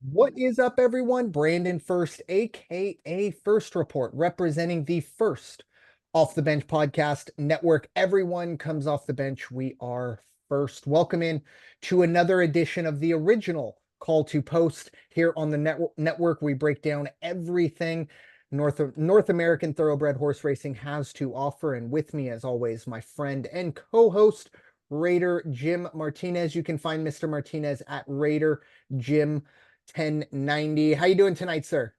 What is up, everyone? Brandon First, aka First Report, representing the First Off the Bench podcast network. Everyone comes off the bench. We are first. Welcome in to another edition of the original Call to Post here on the network. We break down everything North American thoroughbred horse racing has to offer. And with me, as always, my friend and co-host, Raider Jim Martinez. You can find Mr. Martinez at Raider Jim 1090. How you doing tonight, sir?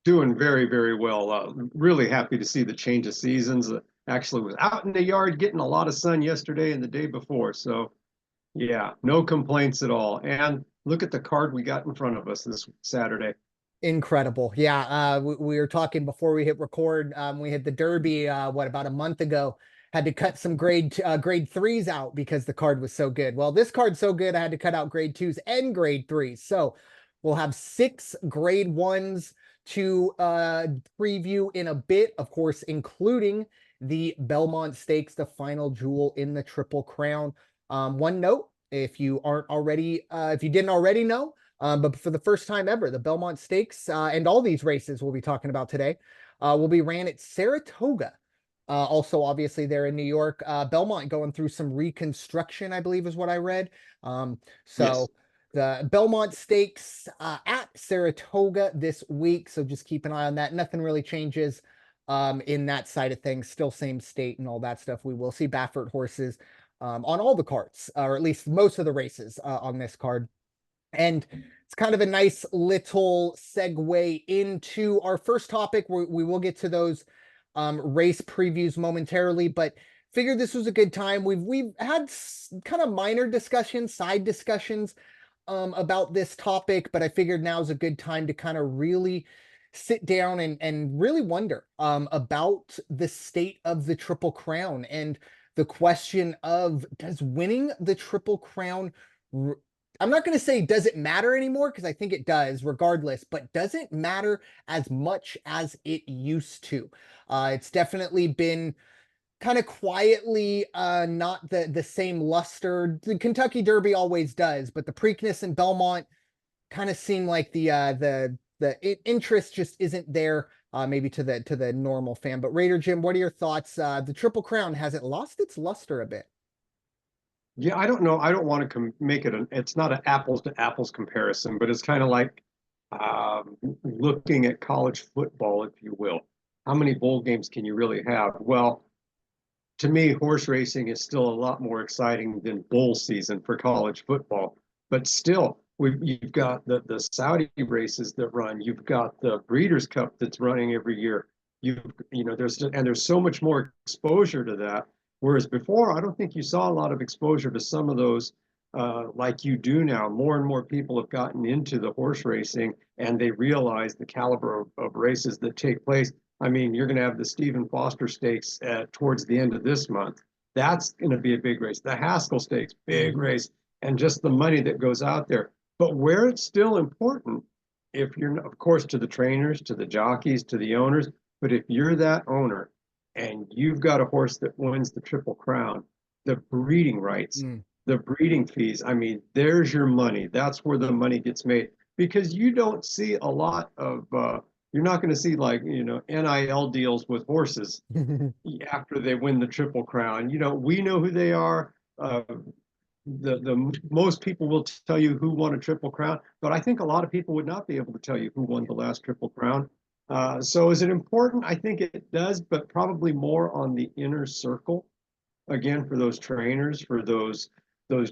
Doing very, very well. Really happy to see the change of seasons. Actually was out in the yard getting a lot of sun yesterday and the day before. So yeah, no complaints at all. And look at the card we got in front of us this Saturday. Incredible. Yeah, we were talking before we hit record. We hit the Derby, about a month ago. Had to cut some grade threes out because the card was so good. Well, this card's so good, I had to cut out grade twos and grade threes. So we'll have six grade ones to preview in a bit, of course, including the Belmont Stakes, the final jewel in the Triple Crown. One note, if you didn't already know, but for the first time ever, the Belmont Stakes and all these races we'll be talking about today will be ran at Saratoga. Also, obviously, they're in New York. Belmont going through some reconstruction, I believe is what I read. So Yes. the Belmont Stakes at Saratoga this week. So just keep an eye on that. Nothing really changes in that side of things. Still same state and all that stuff. We will see Baffert horses on all the carts, or at least most of the races on this card. And it's kind of a nice little segue into our first topic. We will get to those race previews momentarily, but figured this was a good time. We've had kind of minor discussions, side discussions about this topic, but I figured now's a good time to kind of really sit down and really wonder about the state of the Triple Crown and the question of, does winning the Triple Crown, I'm not going to say does it matter anymore, because I think it does regardless, but does it matter as much as it used to? It's definitely been kind of quietly not the same luster. The Kentucky Derby always does, but the Preakness and Belmont kind of seem like the interest just isn't there, maybe to the normal fan. But Raider Jim, what are your thoughts? The Triple Crown, has it lost its luster a bit? Yeah, I don't know. I don't want to make it it's not an apples to apples comparison, but it's kind of like looking at college football, if you will. How many bowl games can you really have? Well, to me, horse racing is still a lot more exciting than bowl season for college football. But still, you've got the Saudi races that run. You've got the Breeders' Cup that's running every year. There's so much more exposure to that. Whereas before, I don't think you saw a lot of exposure to some of those like you do now. More and more people have gotten into the horse racing, and they realize the caliber of races that take place. I mean, you're going to have the Stephen Foster Stakes towards the end of this month. That's going to be a big race. The Haskell Stakes, big race, and just the money that goes out there. But where it's still important, if you're, of course, to the trainers, to the jockeys, to the owners, but if you're that owner and you've got a horse that wins the Triple Crown, the breeding rights, Mm. the breeding fees, I mean, there's your money. That's where the money gets made because you don't see a lot of you're not going to see like NIL deals with horses after they win the Triple Crown. We know who they are. The most people will tell you who won a Triple Crown, but I think a lot of people would not be able to tell you who won the last Triple Crown. So is it important? I think it does, but probably more on the inner circle. Again, for those trainers, for those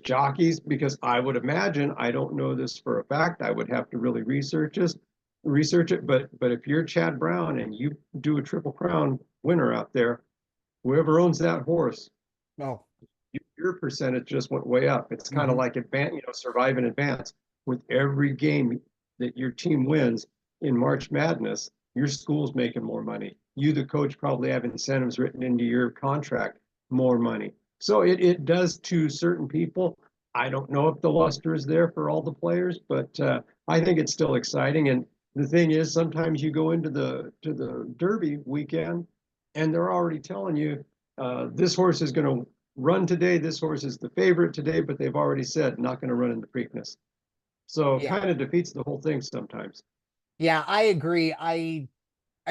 jockeys, because I would imagine, I don't know this for a fact, I would have to really research it, but if you're Chad Brown and you do a Triple Crown winner out there, whoever owns that horse, Oh. your percentage just went way up. It's kind of Mhm. like survive in advance. With every game that your team wins in March Madness, your school's making more money. You, the coach, probably have incentives written into your contract, more money. So it does to certain people. I don't know if the luster is there for all the players, but I think it's still exciting. And the thing is, sometimes you go into the Derby weekend, and they're already telling you this horse is going to run today. This horse is the favorite today, but they've already said not going to run in the Preakness. So it Yeah. kind of defeats the whole thing sometimes. Yeah, I agree. I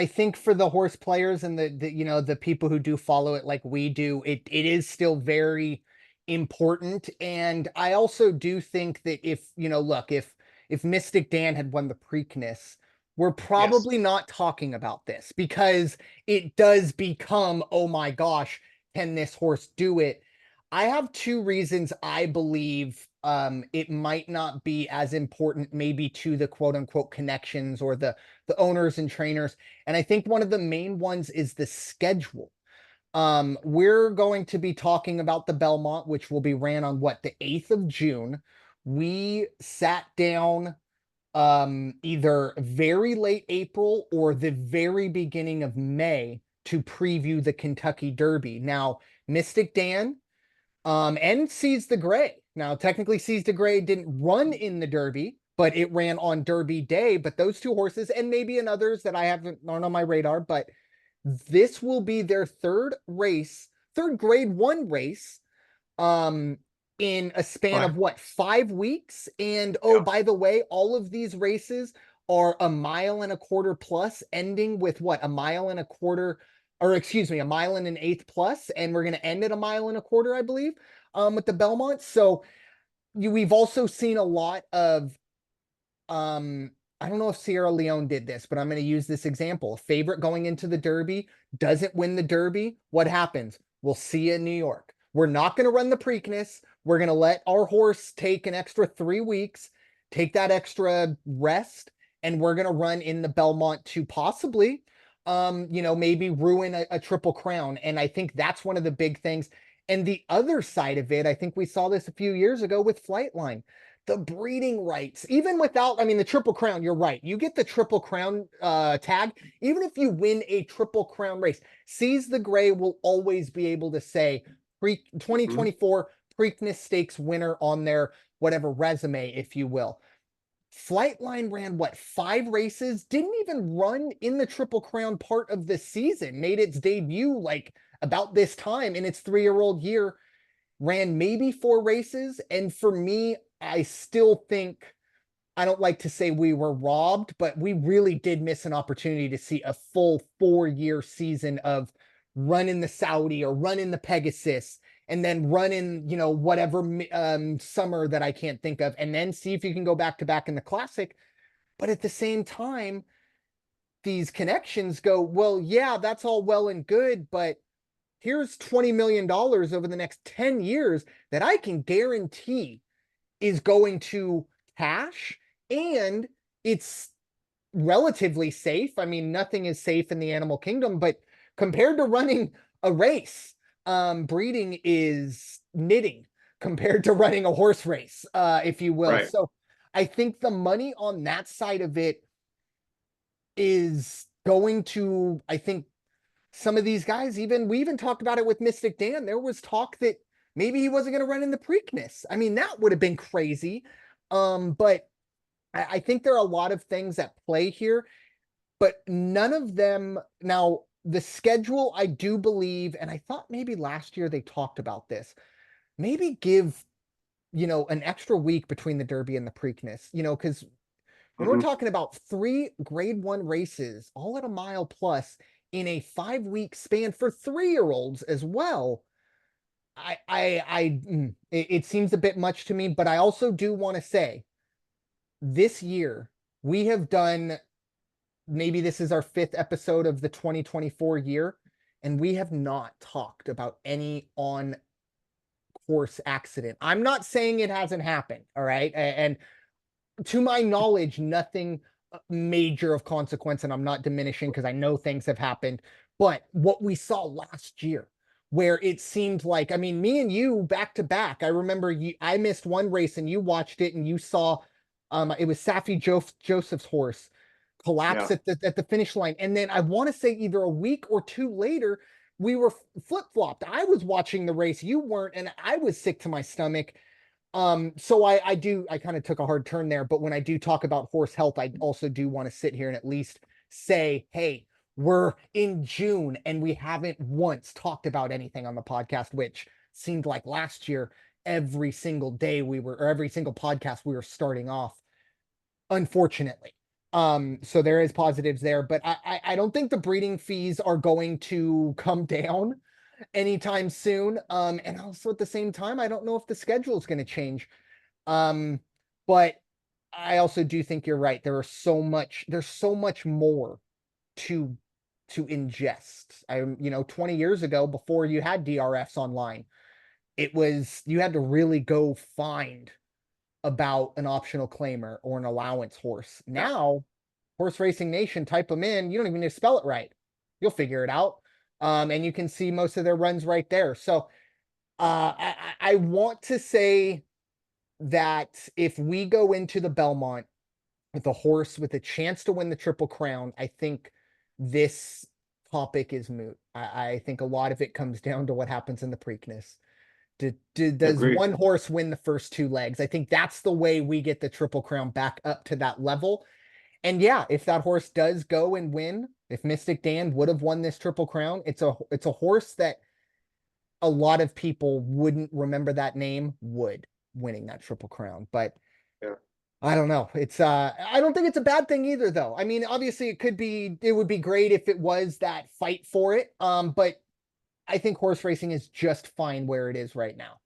think for the horse players and the you know the people who do follow it like we do, it is still very important. And I also do think that if look, if Mystic Dan had won the Preakness, we're Yes. probably not talking about this because it does become, oh my gosh, can this horse do it? I have two reasons I believe it might not be as important maybe to the quote unquote connections or the owners and trainers. And I think one of the main ones is the schedule. We're going to be talking about the Belmont, which will be ran on what, the 8th of June. We sat down either very late April or the very beginning of May to preview the Kentucky Derby. Now, Mystic Dan and Seize the Gray. Now, technically, Seize the Gray didn't run in the Derby, but it ran on Derby Day. But those two horses, and maybe in others that I haven't aren't on my radar, but this will be their third race, third Grade One race, um, in a span Right. of what, 5 weeks? And oh, Yeah. by the way, all of these races are a mile and a quarter plus, ending with what, a mile and a quarter, or excuse me, a mile and an eighth plus, and we're going to end at a mile and a quarter, I believe, with the Belmont. So we've also seen a lot of I don't know if Sierra Leone did this, but I'm going to use this example. A favorite going into the Derby doesn't win the Derby. What happens? We'll see you in New York. We're not going to run the Preakness. We're going to let our horse take an extra 3 weeks, take that extra rest, and we're going to run in the Belmont to possibly, maybe ruin a Triple Crown. And I think that's one of the big things. And the other side of it, I think we saw this a few years ago with Flightline, the breeding rights, even without, I mean, the Triple Crown, you're right. You get the Triple Crown tag, even if you win a Triple Crown race. Seize the Gray will always be able to say pre Mhm. 2024 Preakness Stakes winner on their whatever resume, if you will. Flightline ran what, 5 races, didn't even run in the Triple Crown part of the season, made its debut like about this time in its 3-year-old year, ran maybe 4 races. And for me, I still think, I don't like to say we were robbed, but we really did miss an opportunity to see a full 4-year season of running the Saudi or running the Pegasus and then running, whatever summer that I can't think of, and then see if you can go back to back in the classic. But at the same time, these connections go, well, yeah, that's all well and good, but here's $20 million over the next 10 years that I can guarantee is going to cash, and it's relatively safe. I mean, nothing is safe in the animal kingdom, but compared to running a race, breeding is knitting compared to running a horse race, if you will. Right. So I think the money on that side of it is going to, I think, some of these guys, even we even talked about it with Mystic Dan. There was talk that maybe he wasn't going to run in the Preakness. I mean, that would have been crazy. But I think there are a lot of things at play here, but none of them. Now, the schedule, I do believe, and I thought maybe last year they talked about this, maybe give, an extra week between the Derby and the Preakness, because when we're Mhm. talking about 3 Grade One races, all at a mile plus in a 5-week span for 3-year-olds as well, it seems a bit much to me. But I also do want to say, this year we have done, maybe this is our 5th episode of the 2024 year, and we have not talked about any on course accident. I'm not saying it hasn't happened, all right, and to my knowledge, nothing major of consequence, and I'm not diminishing because I know things have happened. But what we saw last year, where it seemed like, I mean, me and you back to back. I remember I missed one race and you watched it and you saw, it was Safi Joseph's horse collapse Yeah. at the finish line, and then I want to say either a week or two later, we were flip flopped. I was watching the race, you weren't, and I was sick to my stomach. So I kind of took a hard turn there, but when I do talk about horse health, I also do want to sit here and at least say, hey, we're in June and we haven't once talked about anything on the podcast, which seemed like last year, every single day or every single podcast we were starting off unfortunately. So there is positives there, but I don't think the breeding fees are going to come down anytime soon. And also at the same time, I don't know if the schedule is going to change. But I also do think you're right. There's so much more to ingest. 20 years ago, before you had DRFs online, you had to really go find about an optional claimer or an allowance horse. Now, Horse Racing Nation, type them in. You don't even need to spell it right. You'll figure it out. And you can see most of their runs right there. So I want to say that if we go into the Belmont with a horse with a chance to win the Triple Crown, I think this topic is moot. I think a lot of it comes down to what happens in the Preakness. Does Agreed. one horse win the first two legs? I think that's the way we get the Triple Crown back up to that level. And yeah, if that horse does go and win, if Mystic Dan would have won this Triple Crown, it's a horse that a lot of people wouldn't remember that name would winning that Triple Crown. But Yeah. I don't know. I don't think it's a bad thing either, though. I mean, obviously it would be great if it was that fight for it. But I think horse racing is just fine where it is right now.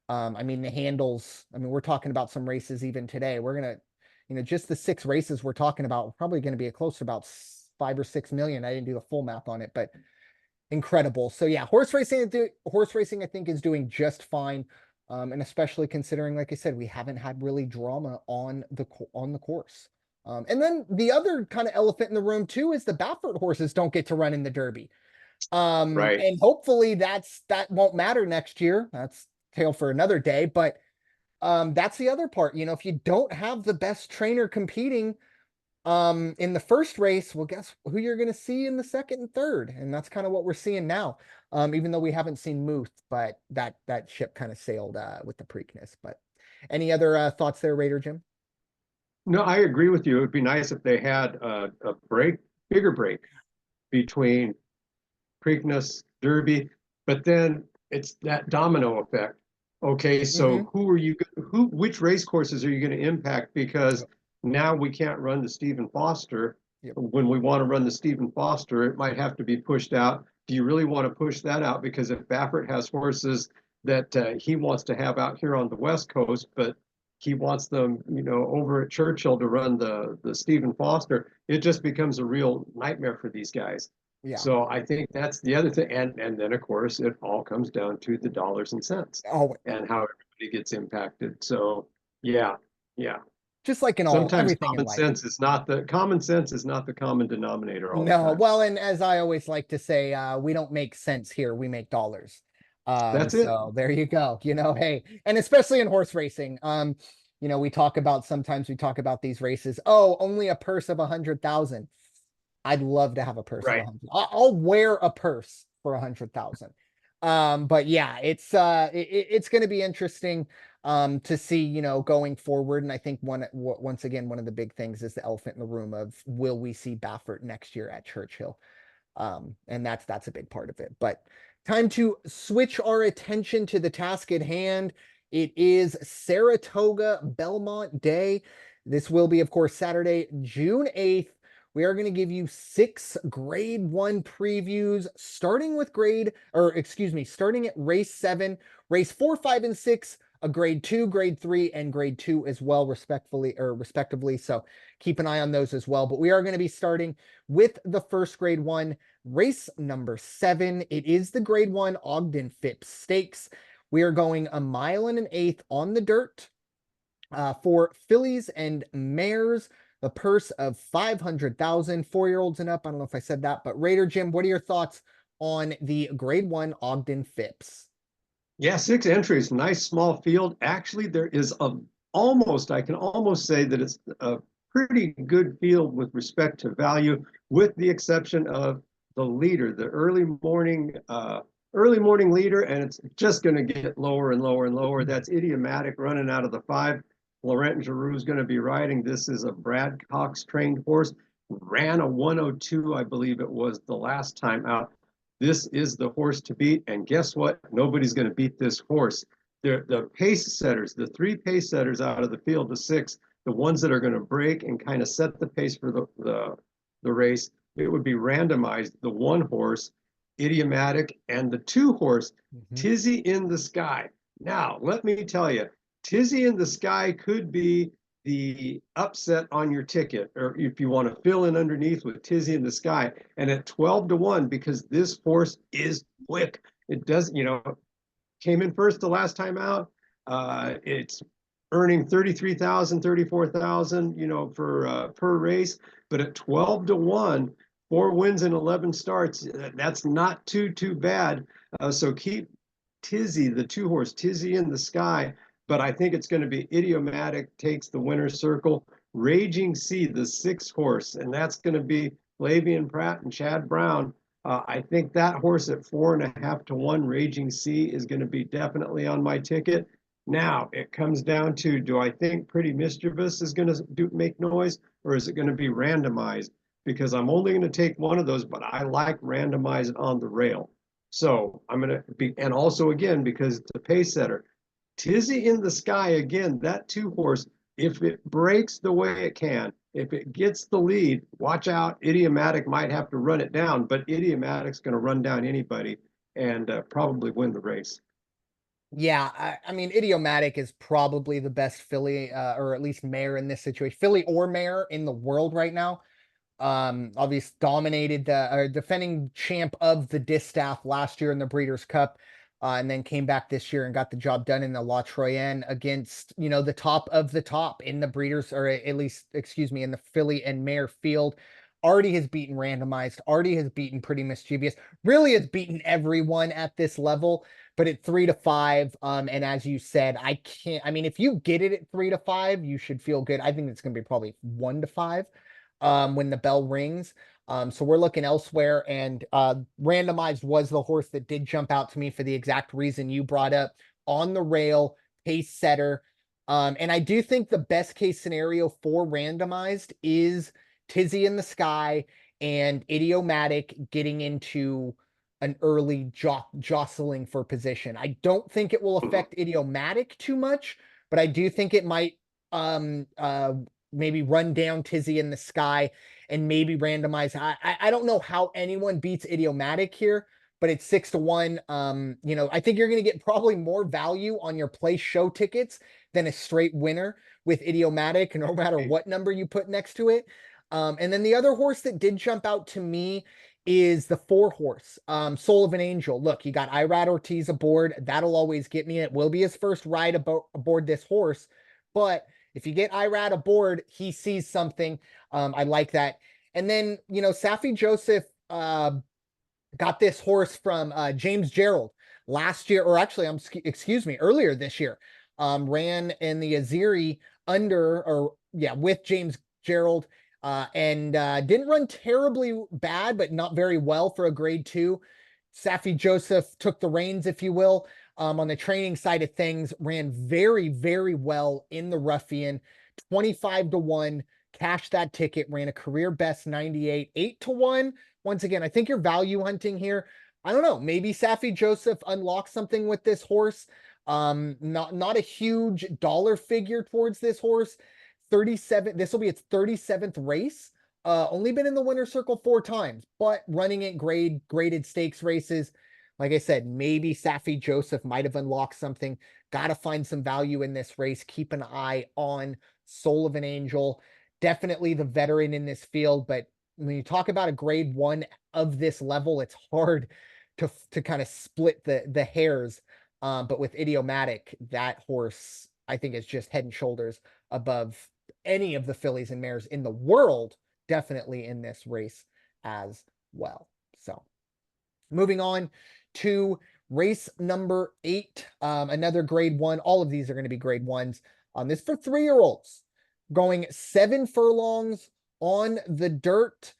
I mean, the handles, I mean, we're talking about some races even today. We're going to, just the 6 races we're talking about, we're probably going to be close to about 5 or 6 million. I didn't do the full math on it, but incredible. So yeah, horse racing, I think is doing just fine. And especially considering, like I said, we haven't had really drama on the course. And then the other kind of elephant in the room too is the Baffert horses don't get to run in the Derby. Right. And hopefully that won't matter next year. That's tale for another day. But that's the other part. If you don't have the best trainer competing in the first race, well, guess who you're going to see in the second and third, and that's kind of what we're seeing now. Even though we haven't seen Muth, but that ship kind of sailed with the Preakness. But any other thoughts there, Raider Jim? No, I agree with you. It would be nice if they had a bigger break between Preakness, Derby, but then it's that domino effect. Okay, so Mm-hmm. which race courses are you going to impact? Because now we can't run the Stephen Foster. Yep. When we want to run the Stephen Foster, it might have to be pushed out. Do you really want to push that out? Because if Baffert has horses that he wants to have out here on the West Coast, but he wants them, over at Churchill to run the Stephen Foster, it just becomes a real nightmare for these guys. Yeah. So I think that's the other thing. And then of course it all comes down to the dollars and cents Oh, and how everybody gets impacted. So yeah, yeah. just like in Sometimes everything in life. common sense is not the common denominator all the No, time. well, and as I always like to say, we don't make sense here, we make dollars. That's it. So there you go. Hey, and especially in horse racing, sometimes we talk about these races. Oh, only a purse of 100,000. I'd love to have a purse of Right. 100. I'll wear a purse for 100,000. But yeah, it's going to be interesting to see, going forward. And I think once again, one of the big things is the elephant in the room of will we see Baffert next year at Churchill? And that's a big part of it. But time to switch our attention to the task at hand. It is Saratoga Belmont Day. This will be, of course, Saturday, June 8th. We are going to give you 6 grade 1 previews, starting at race 7, race 4, 5, and 6, a grade 2, grade 3, and grade 2 as well, respectively. So keep an eye on those as well. But we are going to be starting with the first grade 1, race number 7. It is the grade 1 Ogden Phipps Stakes. We are going 1 mile and an eighth on the dirt for fillies and mares. The purse of 500,000, 4-year-olds and up. I don't know if I said that, but Raider Jim, what are your thoughts on the grade 1 Ogden Phipps? Yeah, 6 entries, nice small field. Actually, there is I can almost say that it's a pretty good field with respect to value, with the exception of the leader, the early morning leader, and it's just going to get lower and lower and lower. That's Idiomatic running out of the 5. Laurent Giroux is going to be riding. This is a Brad Cox trained horse. Ran a 102, I believe it was the last time out. This is the horse to beat. And guess what? Nobody's going to beat this horse. The pace setters, the 3 pace setters out of the field, the 6, the ones that are going to break and kind of set the pace for the race, it would be randomized. The one horse, Idiomatic, and the two horse, Tizzy in the Sky. Now, let me tell you, Tizzy in the Sky could be the upset on your ticket, or if you want to fill in underneath with Tizzy in the Sky. And at 12-1, because this horse is quick. It doesn't, came in first the last time out. It's earning 33,000, 34,000, for per race. But at 12-1, 4 wins and 11 starts, that's not too bad. So keep Tizzy, the two horse, Tizzy in the Sky. But I think it's going to be Idiomatic takes the winner's circle. Raging Sea, the 6 horse, and that's going to be Flavian Pratt and Chad Brown. I think that horse at 4.5-1, Raging Sea, is going to be definitely on my ticket. Now it comes down to, do I think Pretty Mischievous is going to make noise, or is it going to be randomized? Because I'm only going to take one of those, but I like randomized on the rail. So I'm going to be, and also again, because it's a pace setter, Tizzy in the Sky, again, that 2 horse, if it breaks the way it can, if it gets the lead, watch out. Idiomatic might have to run it down, but Idiomatic's going to run down anybody and probably win the race. Yeah, I mean, Idiomatic is probably the best filly, or at least mare in this situation, filly or mare in the world right now. Obviously dominated the defending champ of the Distaff last year in the Breeders' Cup, and then came back this year and got the job done in the La Troyenne against, the top of the top in the Breeders', or at least, excuse me, in the filly and mare field. Already has beaten Randomized, already has beaten Pretty Mischievous, really has beaten everyone at this level. But at 3-5, and as you said, I mean, if you get it at 3-5, you should feel good. I think it's going to be probably 1-5 when the bell rings. So we're looking elsewhere, and Randomized was the horse that did jump out to me for the exact reason you brought up. On the rail, pace setter. And I do think the best case scenario for Randomized is Tizzy in the Sky and Idiomatic getting into an early jostling for position. I don't think it will affect Idiomatic too much, but I do think it might maybe run down Tizzy in the Sky and maybe randomize. I don't know how anyone beats Idiomatic here, but it's 6-1. I think you're going to get probably more value on your place show tickets than a straight winner with Idiomatic, no matter what number you put next to it. And then the other horse that did jump out to me is the 4 horse, Soul of an Angel. Look, you got Irad Ortiz aboard. That'll always get me. It will be his first ride aboard this horse. But if you get Irad aboard, he sees something. I like that. And then, Safi Joseph got this horse from James Gerald last year, or actually, earlier this year. Ran in the Aziri with James Gerald. And didn't run terribly bad, but not very well for a grade 2. Safi Joseph took the reins, if you will, on the training side of things, ran very, very well in the Ruffian, 25-1, cashed that ticket, ran a career best 98, 8-1. Once again, I think you're value hunting here. I don't know, maybe Safi Joseph unlocks something with this horse. Not a huge dollar figure towards this horse. 37, this will be its 37th race. Only been in the winner's circle 4 times, but running it graded stakes races. Like I said, maybe Safi Joseph might have unlocked something. Got to find some value in this race. Keep an eye on Soul of an Angel. Definitely the veteran in this field, but when you talk about a grade 1 of this level, it's hard to kind of split the hairs. But with Idiomatic, that horse, I think, is just head and shoulders above any of the fillies and mares in the world, definitely in this race as well. So moving on to race number 8, another grade 1. All of these are going to be grade 1s. This for 3-year-olds, going 7 furlongs on the dirt,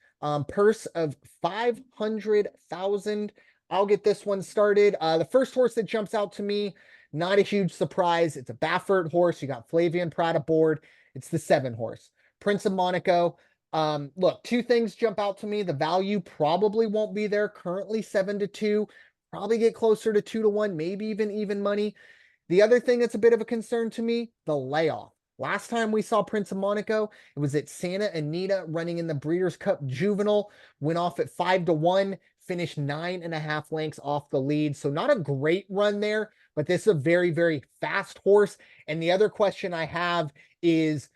purse of 500,000. I'll get this one started. The first horse that jumps out to me, not a huge surprise. It's a Baffert horse. You got Flavian Pratt aboard. It's the 7 horse, Prince of Monaco. Look, 2 things jump out to me. The value probably won't be there. Currently 7-2, probably get closer to 2-1, maybe even money. The other thing that's a bit of a concern to me, the layoff. Last time we saw Prince of Monaco, it was at Santa Anita running in the Breeders' Cup Juvenile, went off at 5-1, finished 9.5 lengths off the lead. So not a great run there, but this is a very, very fast horse. And the other question I have is,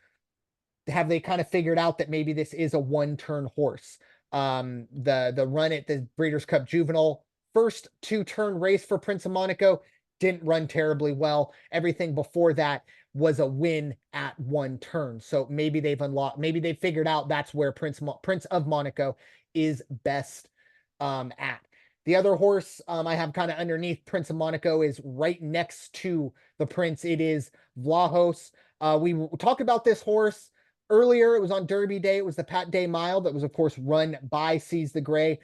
have they kind of figured out that maybe this is a one-turn horse? The run at the Breeders' Cup Juvenile, first 2-turn race for Prince of Monaco, didn't run terribly well. Everything before that was a win at 1 turn. So maybe they've unlocked, maybe they figured out that's where Prince of Monaco is best at. The other horse I have kind of underneath Prince of Monaco is right next to the Prince. It is Vlahos. We talked about this horse earlier. It was on Derby Day. It was the Pat Day Mile that was, of course, run by Seize the Gray.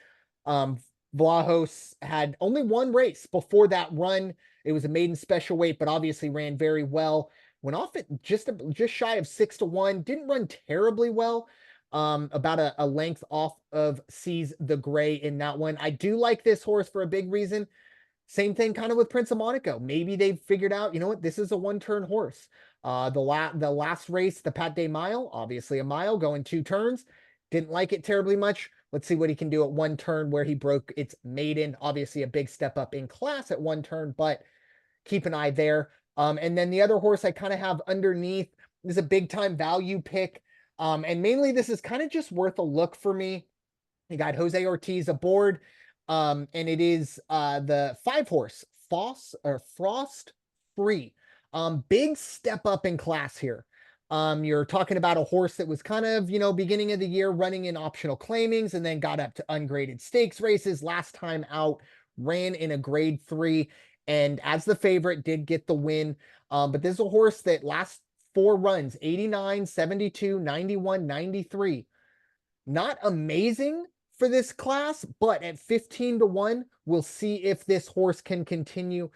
Vlahos had only 1 race before that run. It was a maiden special weight, but obviously ran very well. Went off at just shy of 6-1. Didn't run terribly well. About a length off of Seize the Gray in that one. I do like this horse for a big reason. Same thing kind of with Prince of Monaco. Maybe they've figured out, you know what, this is a 1-turn horse. The last race, the Pat Day Mile, obviously a mile going 2 turns. Didn't like it terribly much. Let's see what he can do at 1 turn where he broke its maiden. Obviously a big step up in class at 1 turn, but keep an eye there. And then the other horse I kind of have underneath is a big time value pick. And mainly this is kind of just worth a look for me. You got Jose Ortiz aboard. And it is the 5-horse Frost Free. Big step up in class here. You're talking about a horse that was kind of, beginning of the year running in optional claimings and then got up to ungraded stakes races. Last time out, ran in a grade 3, and as the favorite did get the win. But this is a horse that last 4 runs, 89, 72, 91, 93. Not amazing for this class, but at 15-1, we'll see if this horse can continue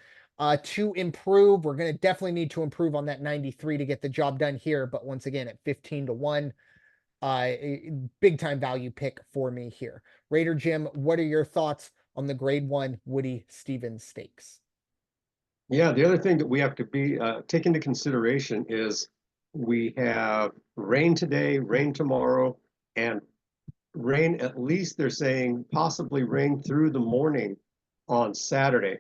to improve. We're going to definitely need to improve on that 93 to get the job done here. But once again, at 15-1, big time value pick for me here. Raider Jim, what are your thoughts on the grade 1 Woody Stephens Stakes? Yeah, the other thing that we have to be take into consideration is we have rain today, rain tomorrow, and rain, at least they're saying possibly rain through the morning on Saturday.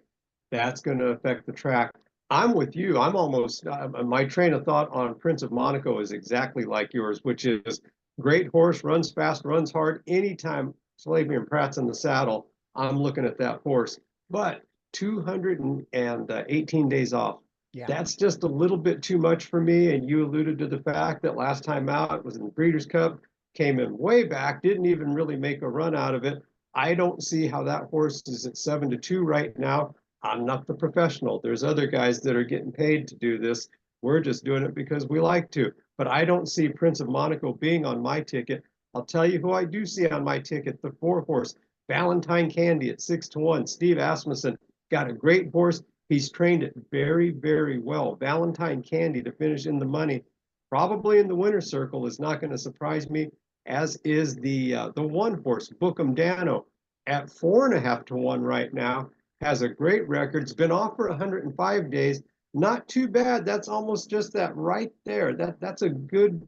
That's going to affect the track. I'm with you. I'm almost, my train of thought on Prince of Monaco is exactly like yours, which is great horse, runs fast, runs hard. Anytime Slavian Pratt's in the saddle, I'm looking at that horse. But 218 days off. Yeah. That's just a little bit too much for me. And you alluded to the fact that last time out it was in the Breeders' Cup, came in way back, didn't even really make a run out of it. I don't see how that horse is at 7-2 right now. I'm not the professional. There's other guys that are getting paid to do this. We're just doing it because we like to. But I don't see Prince of Monaco being on my ticket. I'll tell you who I do see on my ticket, the 4-horse, Valentine Candy at 6-1. Steve Asmussen got a great horse. He's trained it very, very well. Valentine Candy to finish in the money, probably in the winner's circle, is not going to surprise me, as is the 1-horse, Bookham Dano, at 4.5-1 right now. Has a great record. It's been off for 105 days. Not too bad. That's almost just that right there. That's a good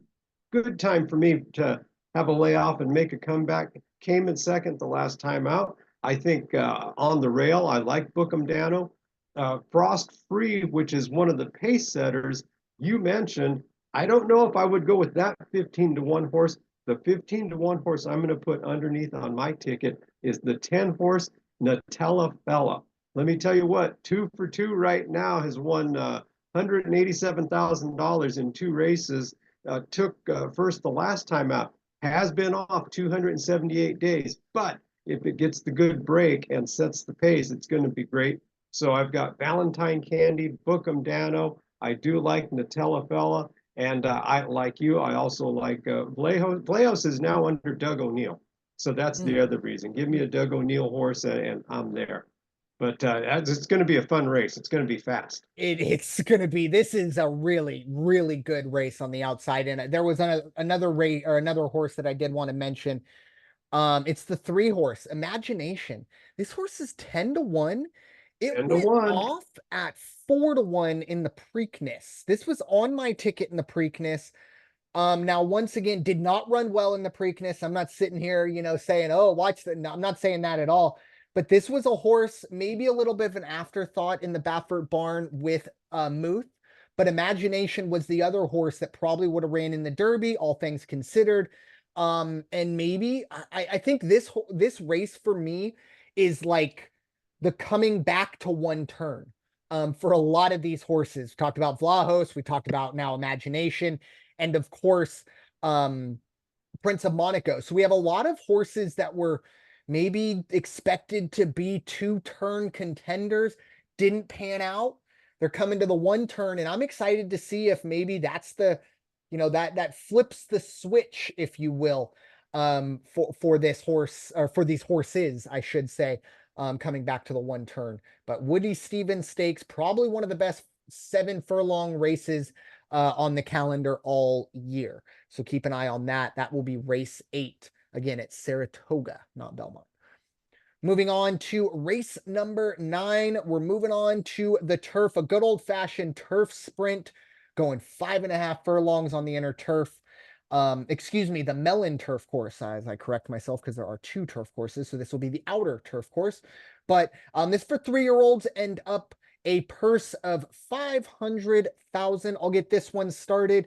time for me to have a layoff and make a comeback. Came in second the last time out. I think on the rail, I like Bookham Dano. Frost Free, which is one of the pace setters you mentioned, I don't know if I would go with that 15-1 horse. The 15-1 horse I'm going to put underneath on my ticket is the 10-horse Nutella Fella. Let me tell you what, 2 for 2 right now, has won $187,000 in 2 races. Took first the last time out. Has been off 278 days, but if it gets the good break and sets the pace, it's going to be great. So I've got Valentine Candy, Bookham Dano. I do like Nutella Fella. And I like you. I also like Vlahos. Vlahos is now under Doug O'Neill. So that's the other reason. Give me a Doug O'Neill horse and I'm there. But it's going to be a fun race. It's going to be fast. It's going to be, this is a really, really good race on the outside. And there was another race or another horse that I did want to mention. It's the 3-horse Imagination. This horse is 10-1. It 10 to went 1. off at 4-1 in the Preakness. This was on my ticket in the Preakness. Now once again, did not run well in the Preakness. I'm not sitting here, saying, oh, watch the. No, I'm not saying that at all. But this was a horse, maybe a little bit of an afterthought in the Baffert barn with Muth. But Imagination was the other horse that probably would have ran in the Derby, all things considered. And maybe I think this race for me is like the coming back to one turn. For a lot of these horses, we talked about Vlahos, we talked about now Imagination, and of course, Prince of Monaco. So we have a lot of horses that were maybe expected to be two-turn contenders, didn't pan out. They're coming to the one turn, and I'm excited to see if maybe that's the, that flips the switch, if you will, for this horse, or for these horses, I should say, coming back to the one turn. But Woody Stevens Stakes, probably one of the best 7 furlong races on the calendar all year. So keep an eye on that. That will be race 8. Again, it's Saratoga, not Belmont. Moving on to race number 9. We're moving on to the turf, a good old-fashioned turf sprint, going 5.5 furlongs on the inner turf. Excuse me, the Mellon turf course, as I correct myself, because there are 2 turf courses. So this will be the outer turf course. But this for 3-year-olds and up, a purse of 500,000. I'll get this one started.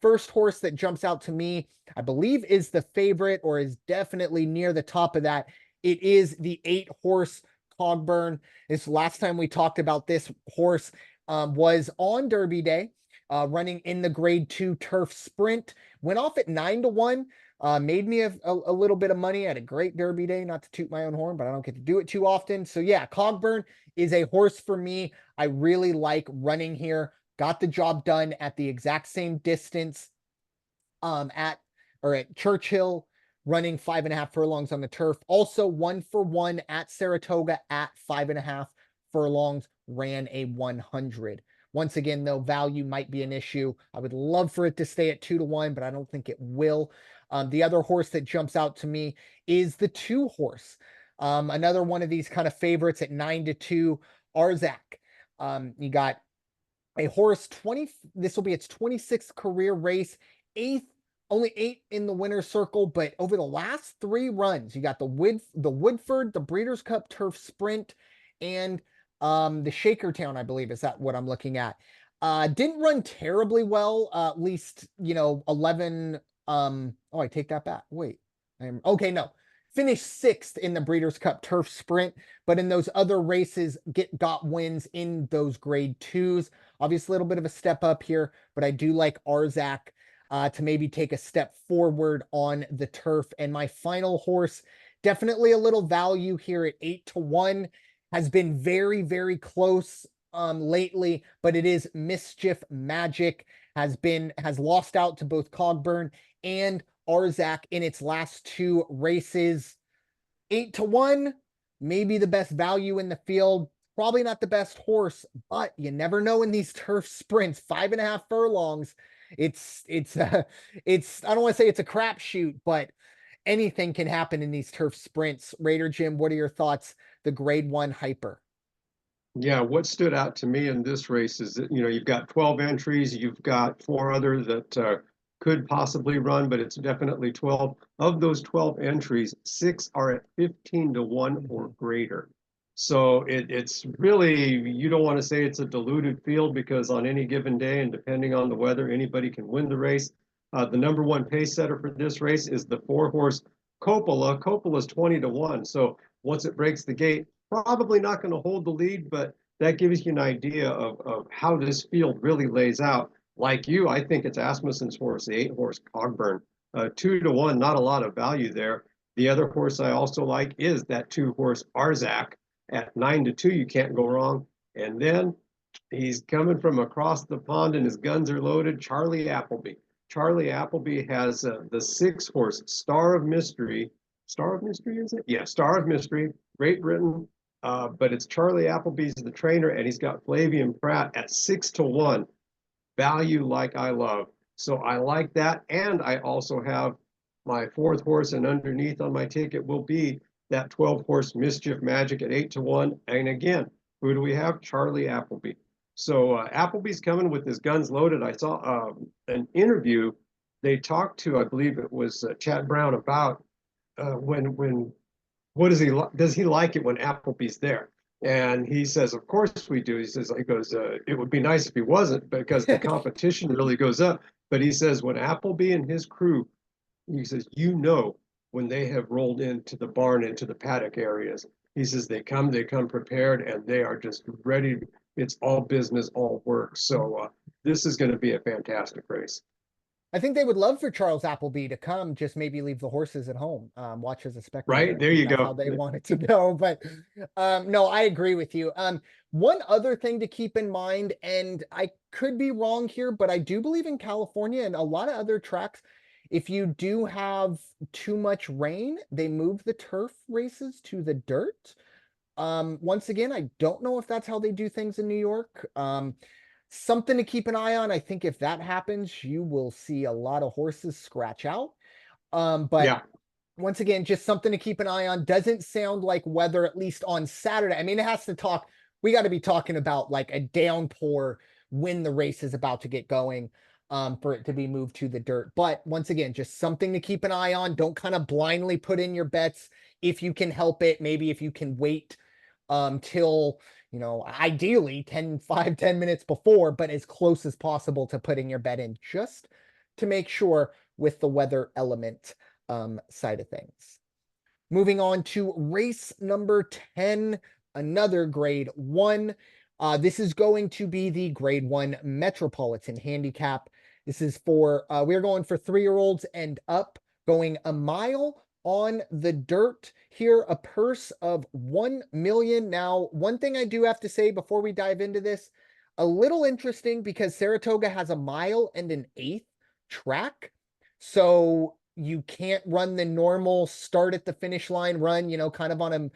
First horse that jumps out to me, I believe, is the favorite, or is definitely near the top of that. It is the 8-horse Cogburn. This last time we talked about this horse was on Derby Day, running in the Grade 2 turf sprint. Went off at 9-1. Made me a little bit of money at a great Derby Day, not to toot my own horn, but I don't get to do it too often. So yeah, Cogburn is a horse for me. I really like running here. Got the job done at the exact same distance at Churchill, running 5.5 furlongs on the turf. Also 1-for-1 at Saratoga at 5.5 furlongs, ran a 100. Once again, though, value might be an issue. I would love for it to stay at 2-1, but I don't think it will. The other horse that jumps out to me is the 2-horse. Another one of these kind of favorites at 9-2, Arzak. You got a horse, this will be its 26th career race, only 8 in the winner's circle, but over the last 3 runs, you got the Woodford, the Breeders' Cup Turf Sprint, and the Shakertown, I believe, is that what I'm looking at. Didn't run terribly well, at least, 11. I take that back. Wait, okay, no. Finished 6th in the Breeders' Cup Turf Sprint, but in those other races, got wins in those Grade 2s. Obviously, a little bit of a step up here, but I do like Arzak to maybe take a step forward on the turf. And my final horse, definitely a little value here at 8-1, has been very, very close lately, but it is Mischief Magic, has lost out to both Cogburn and Arzak in its last 2 races. 8-1, maybe the best value in the field. Probably not the best horse, but you never know in these turf sprints. 5.5 furlongs. It's I don't want to say it's a crapshoot, but anything can happen in these turf sprints. Raider Jim, what are your thoughts? The Grade 1 Hyper. Yeah, what stood out to me in this race is that, you've got 12 entries, you've got 4 others that could possibly run, but it's definitely 12. Of those 12 entries, 6 are at 15-1 or greater. So it's really, you don't want to say it's a diluted field, because on any given day and depending on the weather, anybody can win the race. The number 1 pace setter for this race is the 4-horse Coppola. Coppola's 20-1. So once it breaks the gate, probably not going to hold the lead, but that gives you an idea of how this field really lays out. Like you, I think it's Asmussen's horse, the 8-horse Cogburn. 2-1, not a lot of value there. The other horse I also like is that 2-horse Arzak at 9-2. You can't go wrong. And then he's coming from across the pond and his guns are loaded. Charlie Appleby. Charlie Appleby has the 6-horse Star of Mystery. Star of Mystery, is it? Yeah, Star of Mystery. Great Britain. But it's Charlie Appleby's the trainer, and he's got Flavian Pratt at 6-1. Value like I love. So I like that. And I also have my 4th horse, and underneath on my ticket will be that 12-horse Mischief Magic at 8-1. And again, Who do we have? Charlie Appleby. So Appleby's coming with his guns loaded. I saw an interview. They talked to, I believe it was Chad Brown, about when what does he like it when Appleby's there? And he says, of course we do. He goes, it would be nice if he wasn't because the competition really goes up. But he says when Appleby and his crew, he says, when they have rolled into the barn, into the paddock areas, he says they come prepared and they are just ready. It's all business, all work. So this is going to be a fantastic race. I think they would love for Charles Appleby to come, just maybe leave the horses at home, watch as a spectator. Right, there you That's go. how they want it to go. But no, I agree with you. One other thing to keep in mind, and I could be wrong here, but I do believe in California and a lot of other tracks, if you do have too much rain, they move the turf races to the dirt. Once again, I don't know if that's how they do things in New York. Something to keep an eye on. I think if that happens, you will see a lot of horses scratch out. But Yeah, once again, just something to keep an eye on. Doesn't sound like weather, at least on Saturday. I mean, it has to talk. We got to be talking about like a downpour when the race is about to get going, for it to be moved to the dirt. But once again, just something to keep an eye on. Don't kind of blindly put in your bets if you can help it. Maybe if you can wait till, ideally 10 minutes before, but as close as possible to putting your bet in, just to make sure with the weather element side of things. Moving on to race number 10, another grade 1. This is going to be the grade 1 Metropolitan Handicap. This is for, we're going for 3-year-olds and up, going a mile on the dirt here, a purse of 1 million. Now, one thing I do have to say before we dive into this, a little interesting because Saratoga has a 1.125 track. So you can't run the normal start at the finish line run, kind of on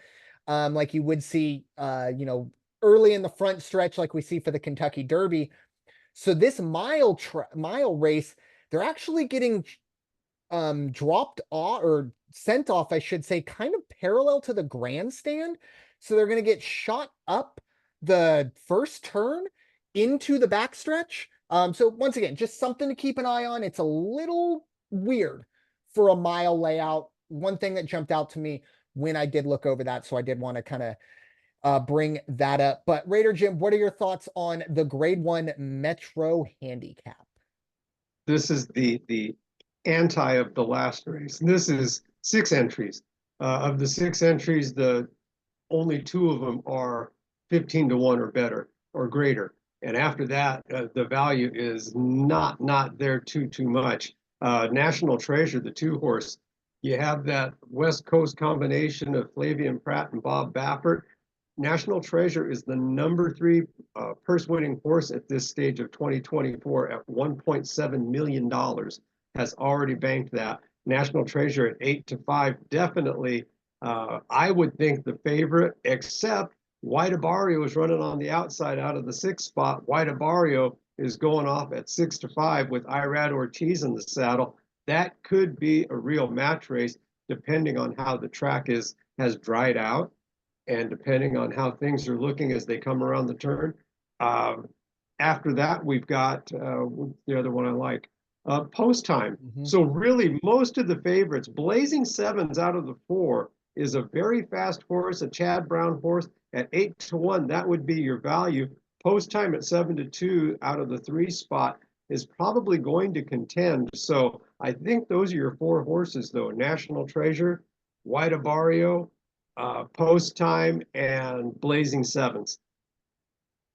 a, like you would see, early in the front stretch, like we see for the Kentucky Derby. So this mile race, they're actually getting dropped off, or sent off, I should say, kind of parallel to the grandstand. So they're going to get shot up the first turn into the backstretch. So once again, just something to keep an eye on. It's a little weird for a mile layout. One thing that jumped out to me when I did look over that, so I did want to kind of bring that up. But Raider Jim, what are your thoughts on the grade 1 Metro Handicap? this is the anti of the last race. This is 6 entries. Of the 6 entries, the only 2 of them are 15 to 1 or better or greater. And after that, the value is not there too much. National Treasure, the 2-horse, you have that West Coast combination of Flavian Pratt and Bob Baffert. National Treasure is the number 3 purse winning horse at this stage of 2024 at $1.7 million. Has already banked that. National Treasure at 8 to 5, definitely. I would think the favorite, except White Abario is running on the outside out of the 6th spot. White Abario is going off at 6 to 5 with Irad Ortiz in the saddle. That could be a real match race, depending on how the track has dried out, and depending on how things are looking as they come around the turn. After that, we've got the other one I like, Post Time. So really, most of the favorites, Blazing Sevens out of the 4 is a very fast horse, a Chad Brown horse at 8 to 1. That would be your value. Post Time at 7 to 2 out of the 3 spot is probably going to contend. So I think those are your 4 horses, though: National Treasure, White Abario, Post Time, and Blazing Sevens.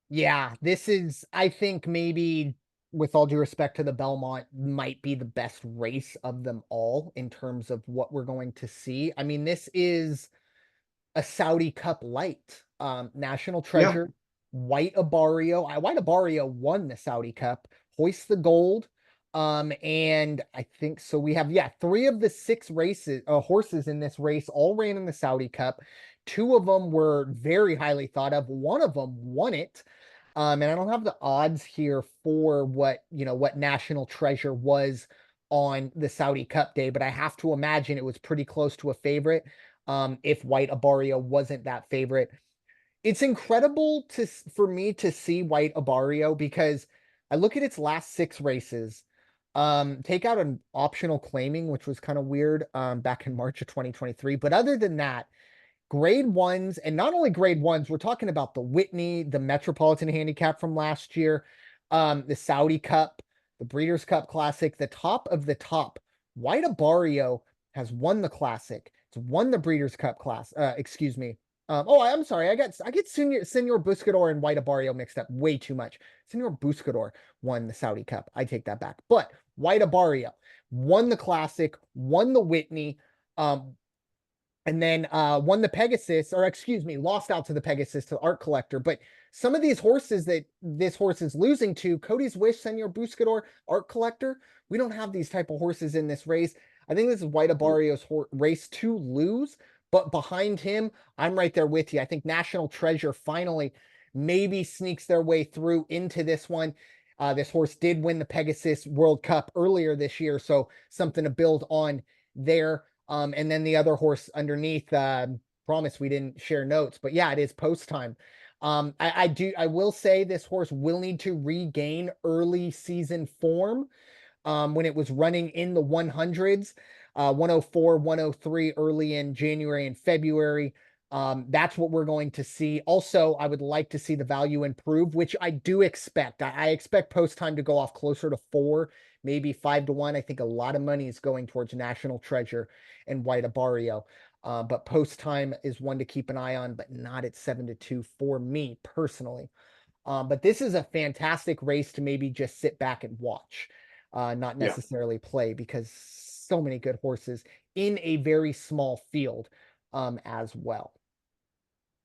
Yeah, this is, I think, maybe, with all due respect to the Belmont, might be the best race of them all in terms of what we're going to see. I mean, this is a Saudi Cup light. National Treasure, Yeah. White Abario. White Abario won the Saudi Cup. Hoist the Gold. And I think so. We have, 3 of the 6 horses in this race all ran in the Saudi Cup. 2 of them were very highly thought of. One of them won it. And I don't have the odds here for what National Treasure was on the Saudi Cup day, but I have to imagine it was pretty close to a favorite. If White Abario wasn't that favorite. It's incredible for me to see White Abarrio because I look at its last 6 races. Take out an optional claiming, which was kind of weird back in March of 2023. But other than that, grade ones, and not only grade ones, we're talking about the Whitney, the Metropolitan Handicap from last year, the Saudi Cup, the Breeders' Cup Classic, the top of the top. White Abarrio has won the Classic. It's won the Breeders' Cup class. Excuse me. I'm sorry. I get Senor Buscador and White Abarrio mixed up way too much. Senor Buscador won the Saudi Cup. I take that back. But White Abarrio won the Classic, won the Whitney, and then won the Pegasus, or excuse me, lost out to the Pegasus to the Art Collector. But some of these horses that this horse is losing to, Cody's Wish, Senor Buscador, Art Collector, we don't have these type of horses in this race. I think this is White Abarrio's race to lose, but behind him, I'm right there with you. I think National Treasure finally maybe sneaks their way through into this one. This horse did win the Pegasus World Cup earlier this year, so something to build on there. And then the other horse underneath, promise we didn't share notes, but yeah, it is Post Time. I will say this horse will need to regain early season form. When it was running in the 100s, 104, 103 early in January and February. That's what we're going to see. Also, I would like to see the value improve, which I do expect. I expect Post Time to go off closer to 4, maybe 5-1. I think a lot of money is going towards National Treasure and White Abarrio. But Post Time is one to keep an eye on, but not at 7-2 for me personally. But this is a fantastic race to maybe just sit back and watch, not Yeah. necessarily play, because so many good horses in a very small field as well.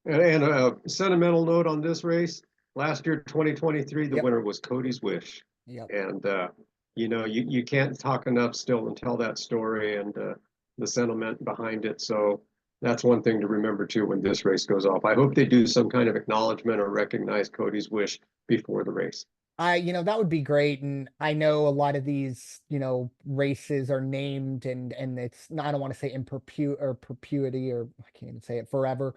And a sentimental note on this race, last year, 2023, the Yep. winner was Cody's Wish. Yep. And, you can't talk enough still and tell that story and the sentiment behind it. So that's one thing to remember too when this race goes off. I hope they do some kind of acknowledgement or recognize Cody's Wish before the race. That would be great. And I know a lot of these, races are named and it's not, I don't want to say in perpetuity, or I can't even say it, forever.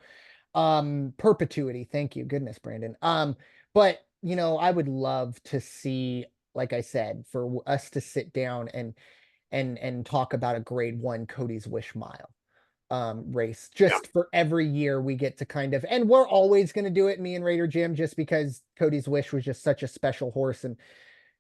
Perpetuity. Thank you. Goodness, Brandon. But I would love to see, like I said, for us to sit down and talk about a grade 1 Cody's Wish mile race, Yeah. just for every year we get to kind of, and we're always going to do it, me and Raider Jim, just because Cody's Wish was just such a special horse, and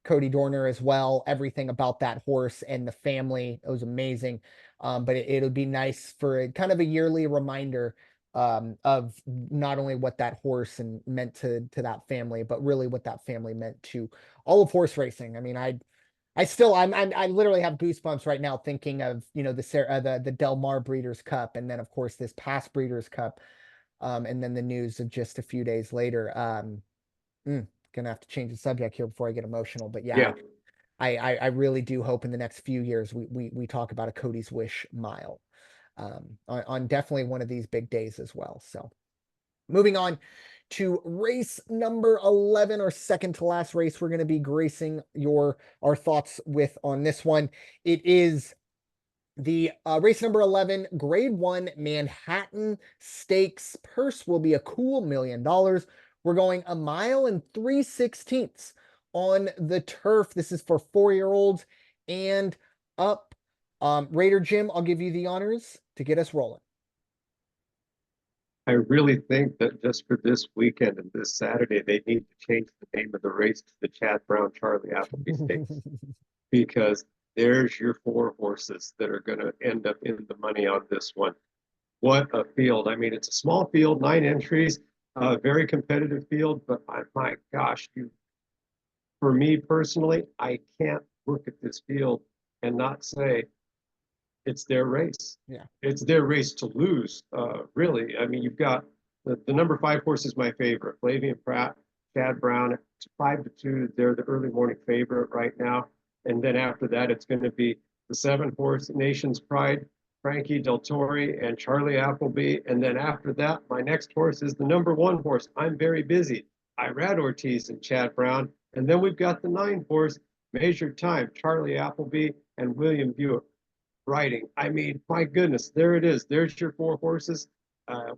Cody Dorner as well. Everything about that horse and the family, it was amazing. But it'll be nice for kind of a yearly reminder of not only what that horse and meant to that family, but really what that family meant to all of horse racing. I mean, I literally have goosebumps right now thinking of, the Del Mar Breeders' Cup, and then of course this past Breeders' Cup, and then the news of just a few days later. Gonna have to change the subject here before I get emotional, but yeah, Yeah. I really do hope in the next few years we talk about a Cody's Wish mile, on definitely one of these big days as well. So moving on to race number 11, or second to last race we're going to be gracing our thoughts with on this one. It is the race number 11, grade 1 Manhattan Stakes. Purse will be a cool $1 million. We're going 1 mile and 3/16 on the turf. This is for 4-year-olds and up. Raider Jim, I'll give you the honors to get us rolling. I really think that just for this weekend and this Saturday, they need to change the name of the race to the Chad Brown Charlie Appleby Stakes, because there's your 4 horses that are going to end up in the money on this one. What a field. I mean, it's a small field, 9 entries, a very competitive field, but my gosh, for me personally, I can't look at this field and not say it's their race. Yeah. It's their race to lose, really. I mean, you've got the number 5 horse is my favorite, Flavian Pratt, Chad Brown. It's 5-2. They're the early morning favorite right now. And then after that, it's going to be the 7 horse Nation's Pride, Frankie Del Torre, and Charlie Appleby. And then after that, my next horse is the number 1 horse, I'm Very Busy, Irad Ortiz and Chad Brown. And then we've got the 9 horse, Measured Time, Charlie Appleby and William Buick riding. I mean, my goodness, there it is. There's your 4 horses.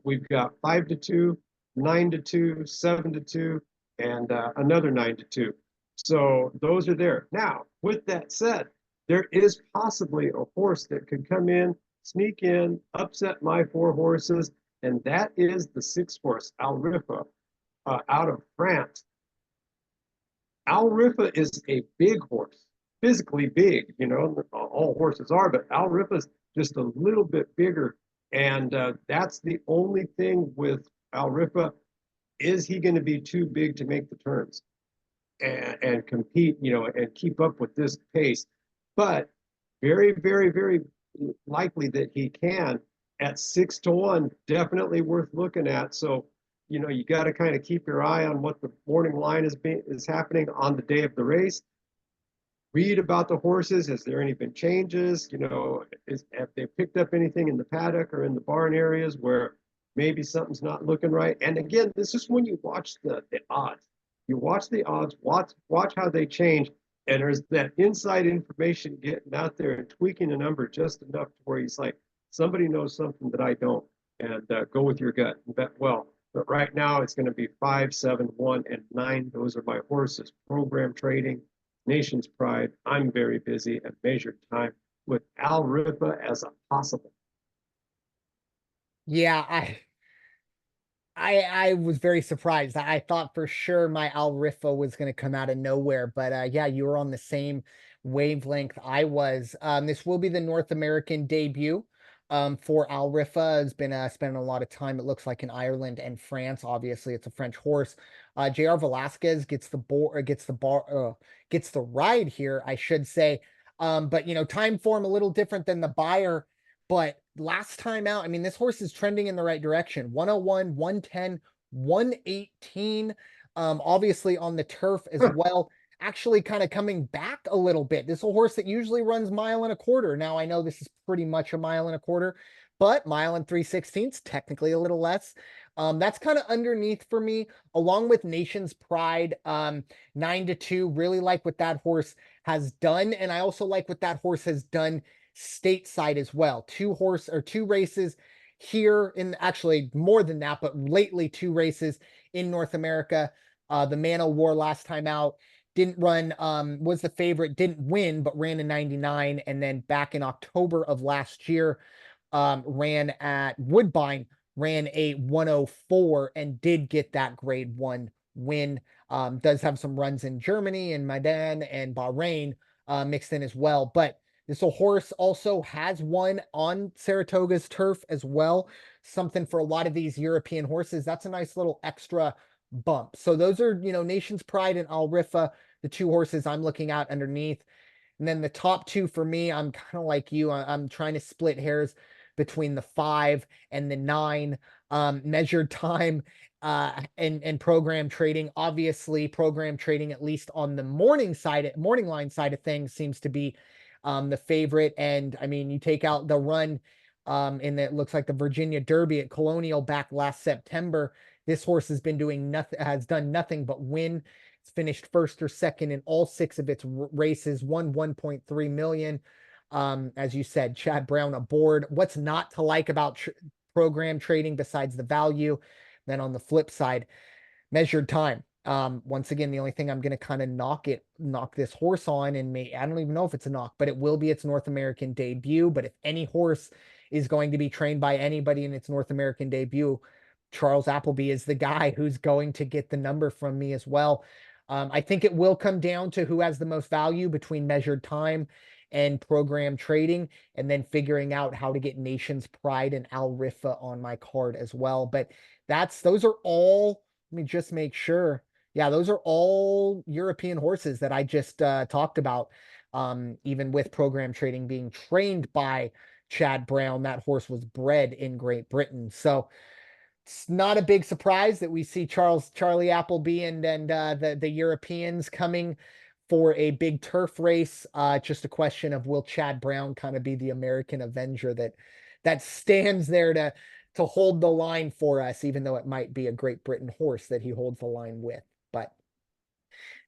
We've got 5-2, 9-2, 7-2, and another 9-2. So those are there. Now, with that said, there is possibly a horse that could come in, sneak in, upset my four horses, and that is the 6 horse, Alrifa, out of France. Alrifa is a big horse, physically big, all horses are, but Alrifa's just a little bit bigger. And that's the only thing with Alrifa. Is he going to be too big to make the turns and compete, and keep up with this pace? But very, very, very likely that he can at 6-1, definitely worth looking at. So, you got to kind of keep your eye on what the morning line is happening on the day of the race. Read about the horses. Has there any been changes? Have they picked up anything in the paddock or in the barn areas where maybe something's not looking right? And again, this is when you watch the odds. You watch the odds, watch how they change, and there's that inside information getting out there and tweaking a number just enough to where he's like, somebody knows something that I don't, and go with your gut and bet well. But right now, it's going to be 5, 7, 1, and 9. Those are my horses. Program trading, Nation's Pride. I'm very busy at Measured Time with Al Ripa as a possible. Yeah, I was very surprised. I thought for sure my Al Rifa was going to come out of nowhere, but yeah, you were on the same wavelength I was. This will be the North American debut for Al Rifa. Has been spending a lot of time, it looks like, in Ireland and France. Obviously, it's a French horse. JR Velasquez gets the ride here, I should say. But time form a little different than the buyer. But last time out, I mean, this horse is trending in the right direction. 101, 110, 118. Obviously on the turf as well. Actually kind of coming back a little bit. This is a horse that usually runs 1.25 miles. Now I know this is pretty much 1.25 miles, but 1 3/16, technically a little less. That's kind of underneath for me, along with Nation's Pride. 9-2. Really like what that horse has done. And I also like what that horse has done stateside as well. 2 races here, in actually more than that, but lately 2 races in North America. The Man O' War last time out didn't run, was the favorite, didn't win, but ran a 99. And then back in October of last year, ran at Woodbine, ran a 104 and did get that grade 1 win. Does have some runs in Germany and Medan and Bahrain mixed in as well. But this horse also has won on Saratoga's turf as well. Something for a lot of these European horses. That's a nice little extra bump. So those are, Nation's Pride and Al Rifa, the 2 horses I'm looking at underneath. And then the top 2 for me, I'm kind of like you. I'm trying to split hairs between the 5 and the 9. Measured Time and program trading. Obviously, program trading, at least on the morning line side of things, seems to be the favorite. And I mean, you take out the run in it looks like the Virginia Derby at Colonial back last September. This horse has been doing nothing, has done nothing but win. It's finished first or second in all 6 of its races, won 1.3 million. As you said, Chad Brown aboard. What's not to like about program trading besides the value? Then on the flip side, Measured Time. Once again, the only thing I'm going to kind of knock this horse on, and I don't even know if it's a knock, but it will be its North American debut. But if any horse is going to be trained by anybody in its North American debut, Charles Appleby is the guy who's going to get the number from me as well. I think it will come down to who has the most value between Measured Time and program trading, and then figuring out how to get Nation's Pride and Al Rifa on my card as well. But those are all, let me just make sure. Yeah, those are all European horses that I just talked about. Even with program trading being trained by Chad Brown, that horse was bred in Great Britain. So it's not a big surprise that we see Charlie Appleby and the Europeans coming for a big turf race. Just a question of, will Chad Brown kind of be the American Avenger that stands there to hold the line for us, even though it might be a Great Britain horse that he holds the line with. But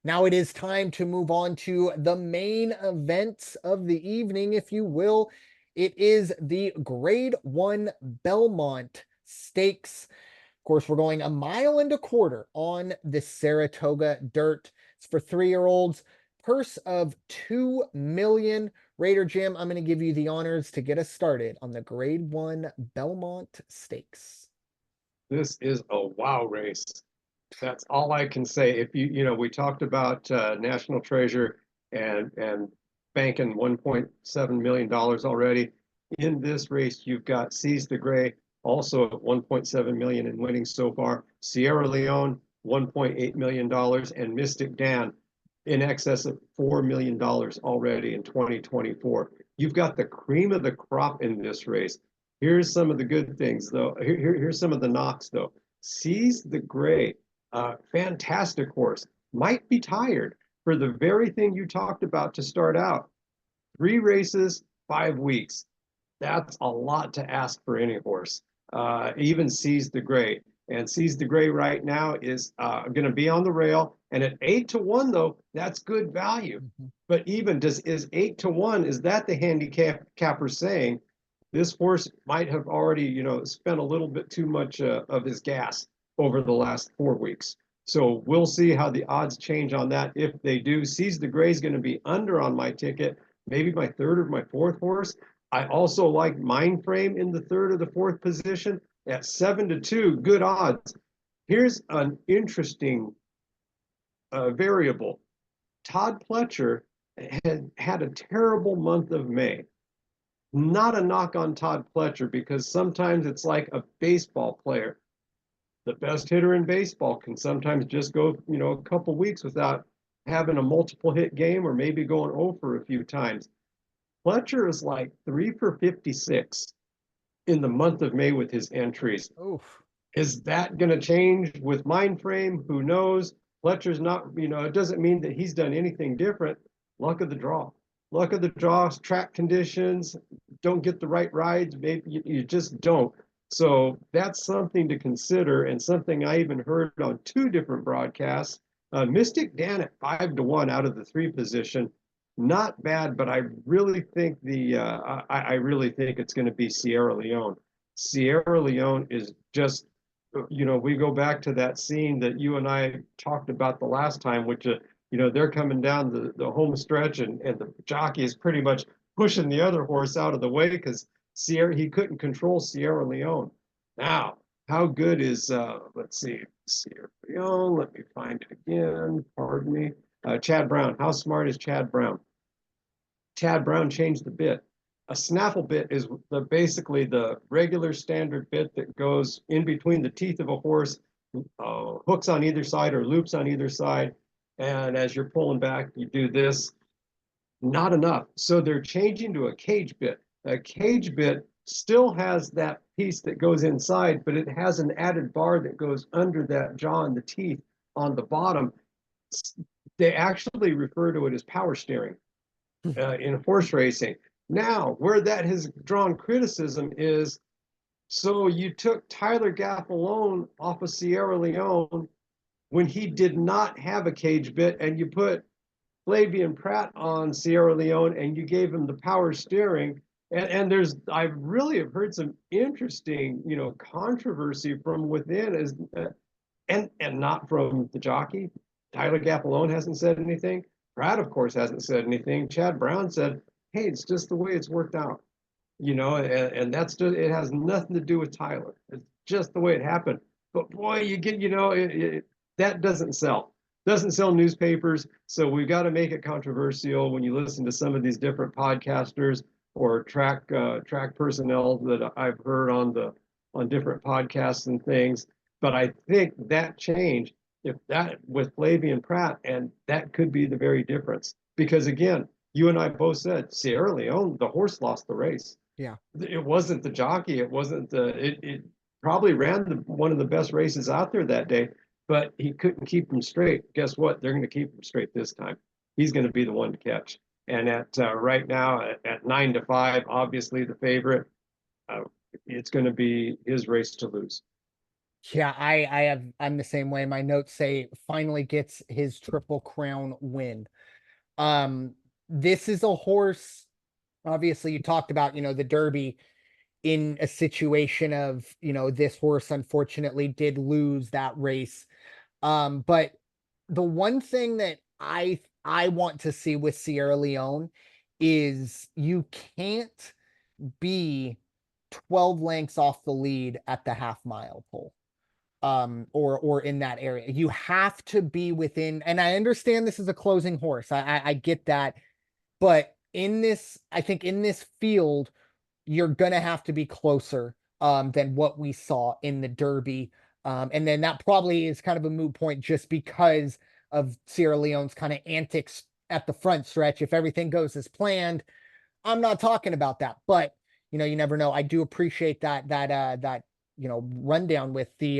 now it is time to move on to the main events of the evening, if you will. It is the Grade 1 Belmont Stakes course, we're going 1.25 miles on the Saratoga dirt. It's for 3-year-olds. Purse of $2 million. Raider Jim, I'm going to give you the honors to get us started on the Grade 1 Belmont Stakes. This is a wow race. That's all I can say. If we talked about National Treasure and banking $1.7 million already. In this race, you've got Seize the Gray, also at $1.7 million in winnings so far. Sierra Leone, $1.8 million, and Mystic Dan in excess of $4 million already in 2024. You've got the cream of the crop in this race. Here's some of the good things, though. Here's some of the knocks, though. Seize the Gray, fantastic horse. Might be tired for the very thing you talked about to start out. 3 races, 5 weeks. That's a lot to ask for any horse. Even Seize the Gray. And Seize the Gray right now is going to be on the rail. And at 8-1, though, that's good value. But even is 8-1, is that the handicapper saying this horse might have already, spent a little bit too much of his gas over the last 4 weeks? So we'll see how the odds change on that. If they do, Seize the Gray is going to be under on my ticket, maybe my 3rd or my 4th horse. I also like Mind Frame in the 3rd or the 4th position at 7-2, good odds. Here's an interesting variable. Todd Pletcher had a terrible month of May. Not a knock on Todd Pletcher, because sometimes it's like a baseball player. The best hitter in baseball can sometimes just go, a couple weeks without having a multiple hit game, or maybe going over a few times. Pletcher is like 3 for 56 in the month of May with his entries. Oof. Is that going to change with Mind Frame? Who knows? Pletcher's not, it doesn't mean that he's done anything different. Luck of the draw. Luck of the draw, track conditions, don't get the right rides, maybe you just don't. So that's something to consider, and something I even heard on 2 different broadcasts. Mystic Dan at 5-1 out of the 3 position. Not bad, but I really think I really think it's going to be Sierra Leone. Sierra Leone is just, we go back to that scene that you and I talked about the last time, which, they're coming down the home stretch, and the jockey is pretty much pushing the other horse out of the way because he couldn't control Sierra Leone. Now, how good is, let's see, Sierra Leone, let me find it again, pardon me. Chad Brown, how smart is Chad Brown? Chad Brown changed the bit. A snaffle bit is basically the regular standard bit that goes in between the teeth of a horse, hooks on either side or loops on either side. And as you're pulling back, you do this. Not enough. So they're changing to a cage bit. A cage bit still has that piece that goes inside, but it has an added bar that goes under that jaw and the teeth on the bottom. They actually refer to it as power steering in horse racing. Now, where that has drawn criticism is, so you took Tyler Gaffalone off of Sierra Leone when he did not have a cage bit, and you put Flavian Pratt on Sierra Leone and you gave him the power steering. And I really have heard some interesting, controversy from within, and not from the jockey. Tyler Gaffalone hasn't said anything. Pratt, of course, hasn't said anything. Chad Brown said, hey, it's just the way it's worked out, and that's just, it has nothing to do with Tyler. It's just the way it happened. But boy, you get, that doesn't sell. Doesn't sell newspapers. So we've got to make it controversial when you listen to some of these different podcasters or track personnel that I've heard on different podcasts and things. But I think that change, if that with Flavian Pratt, and that could be the very difference. Because again, you and I both said Sierra Leone, the horse lost the race. Yeah. It wasn't the jockey. It wasn't it probably ran one of the best races out there that day, but he couldn't keep him straight. Guess what? They're going to keep him straight this time. He's going to be the one to catch. And at right now at 9-5, obviously the favorite, it's going to be his race to lose. Yeah, I'm the same way. My notes say finally gets his Triple Crown win. This is a horse, obviously you talked about, the Derby. in a situation of, this horse unfortunately did lose that race. But the one thing that I want to see with Sierra Leone is you can't be 12 lengths off the lead at the half mile pole, or in that area. You have to be within, and I understand this is a closing horse. I get that, but I think in this field, you're gonna have to be closer than what we saw in the Derby. And then that probably is kind of a moot point just because of Sierra Leone's kind of antics at the front stretch. If everything goes as planned, I'm not talking about that, but you never know. I do appreciate that rundown with the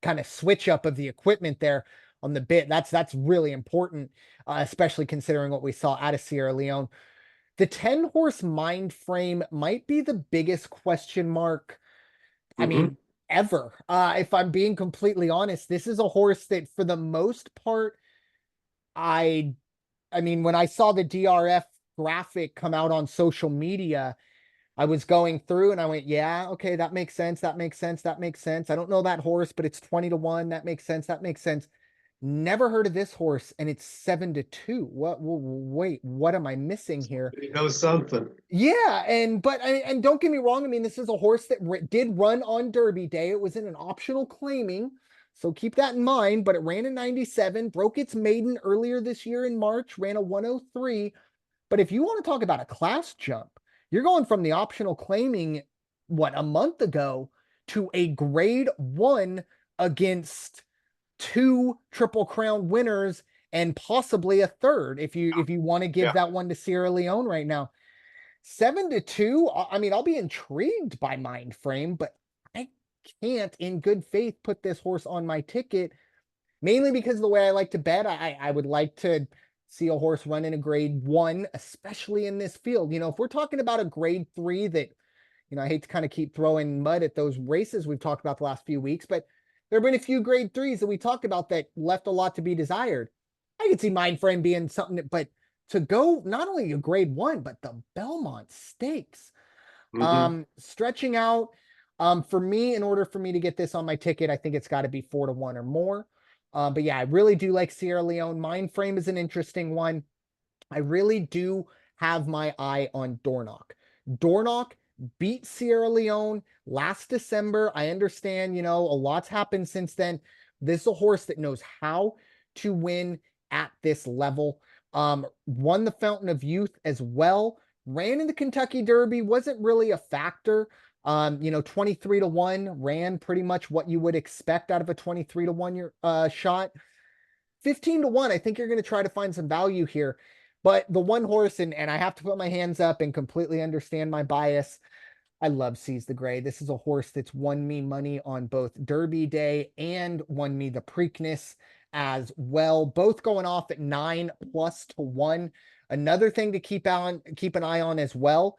kind of switch up of the equipment there on the bit. That's really important, especially considering what we saw out of Sierra Leone. The 10-horse mind frame might be the biggest question mark, I mean, ever. If I'm being completely honest, this is a horse that for the most part, I mean, when I saw the DRF graphic come out on social media, I was going through and I went, yeah, okay, that makes sense. That makes sense. That makes sense. I don't know that horse, but it's 20-1. That makes sense. That makes sense. Never heard of this horse, and it's 7-2. Wait, what am I missing here? You know something. Yeah, and don't get me wrong. I mean, this is a horse that did run on Derby Day. It was in an optional claiming, so keep that in mind. But it ran in 97, broke its maiden earlier this year in March, ran a 103. But if you want to talk about a class jump, you're going from the optional claiming, a month ago, to a grade 1 against 2 Triple Crown winners and possibly a third if you want to give that one to Sierra Leone right now. 7-2. I mean, I'll be intrigued by mind frame, but I can't in good faith put this horse on my ticket, mainly because of the way I like to bet. I would like to see a horse run in a grade 1, especially in this field. If we're talking about a grade 3 that, I hate to kind of keep throwing mud at those races we've talked about the last few weeks, but there have been a few grade 3s that we talked about that left a lot to be desired. I could see mind frame being something but to go not only a grade 1, but the Belmont Stakes, stretching out, for me, in order for me to get this on my ticket, I think it's got to be 4-1 or more. But yeah, I really do like Sierra Leone. Mind frame is an interesting one. I really do have my eye on Dornoch. Dornoch beat Sierra Leone last December. I understand, a lot's happened since then. This is a horse that knows how to win at this level. Won the Fountain of Youth as well. Ran in the Kentucky Derby, wasn't really a factor. 23-1, ran pretty much what you would expect out of a 23-1 shot. 15-1, I think you're going to try to find some value here. But the one horse, and I have to put my hands up and completely understand my bias, I love Seize the Gray. This is a horse that's won me money on both Derby Day and won me the Preakness as well, both going off at 9+1. Another thing to keep an eye on as well.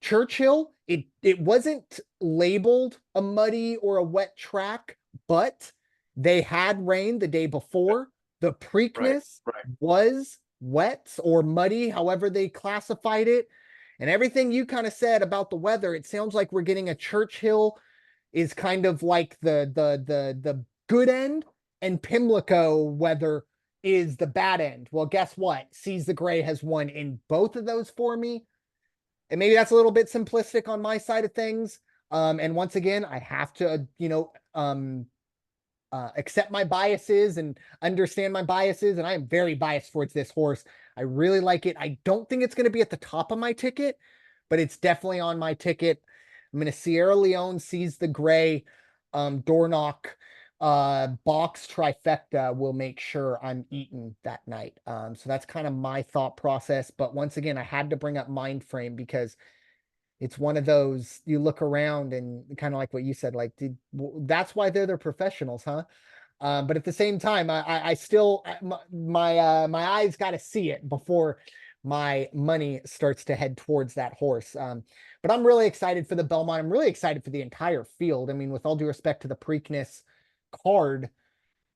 Churchill, it wasn't labeled a muddy or a wet track, but they had rain the day before. The Preakness was wet or muddy, however they classified it. And everything you kind of said about the weather, it sounds like we're getting a Churchill is kind of like the good end, and Pimlico weather is the bad end. Well, guess what? Seize the Gray has won in both of those for me. And maybe that's a little bit simplistic on my side of things. And once again, I have to, accept my biases and understand my biases. And I am very biased towards this horse. I really like it. I don't think it's going to be at the top of my ticket, but it's definitely on my ticket. I'm going to Sierra Leone, Seize the Gray, Dornoch, box trifecta will make sure I'm eaten that night. So that's kind of my thought process. But once again, I had to bring up mind frame because it's one of those you look around and kind of like what you said, like that's why they're the professionals, huh? But at the same time, I still my eyes got to see it before my money starts to head towards that horse. But I'm really excited for the Belmont. I'm really excited for the entire field. I mean, with all due respect to the Preakness card,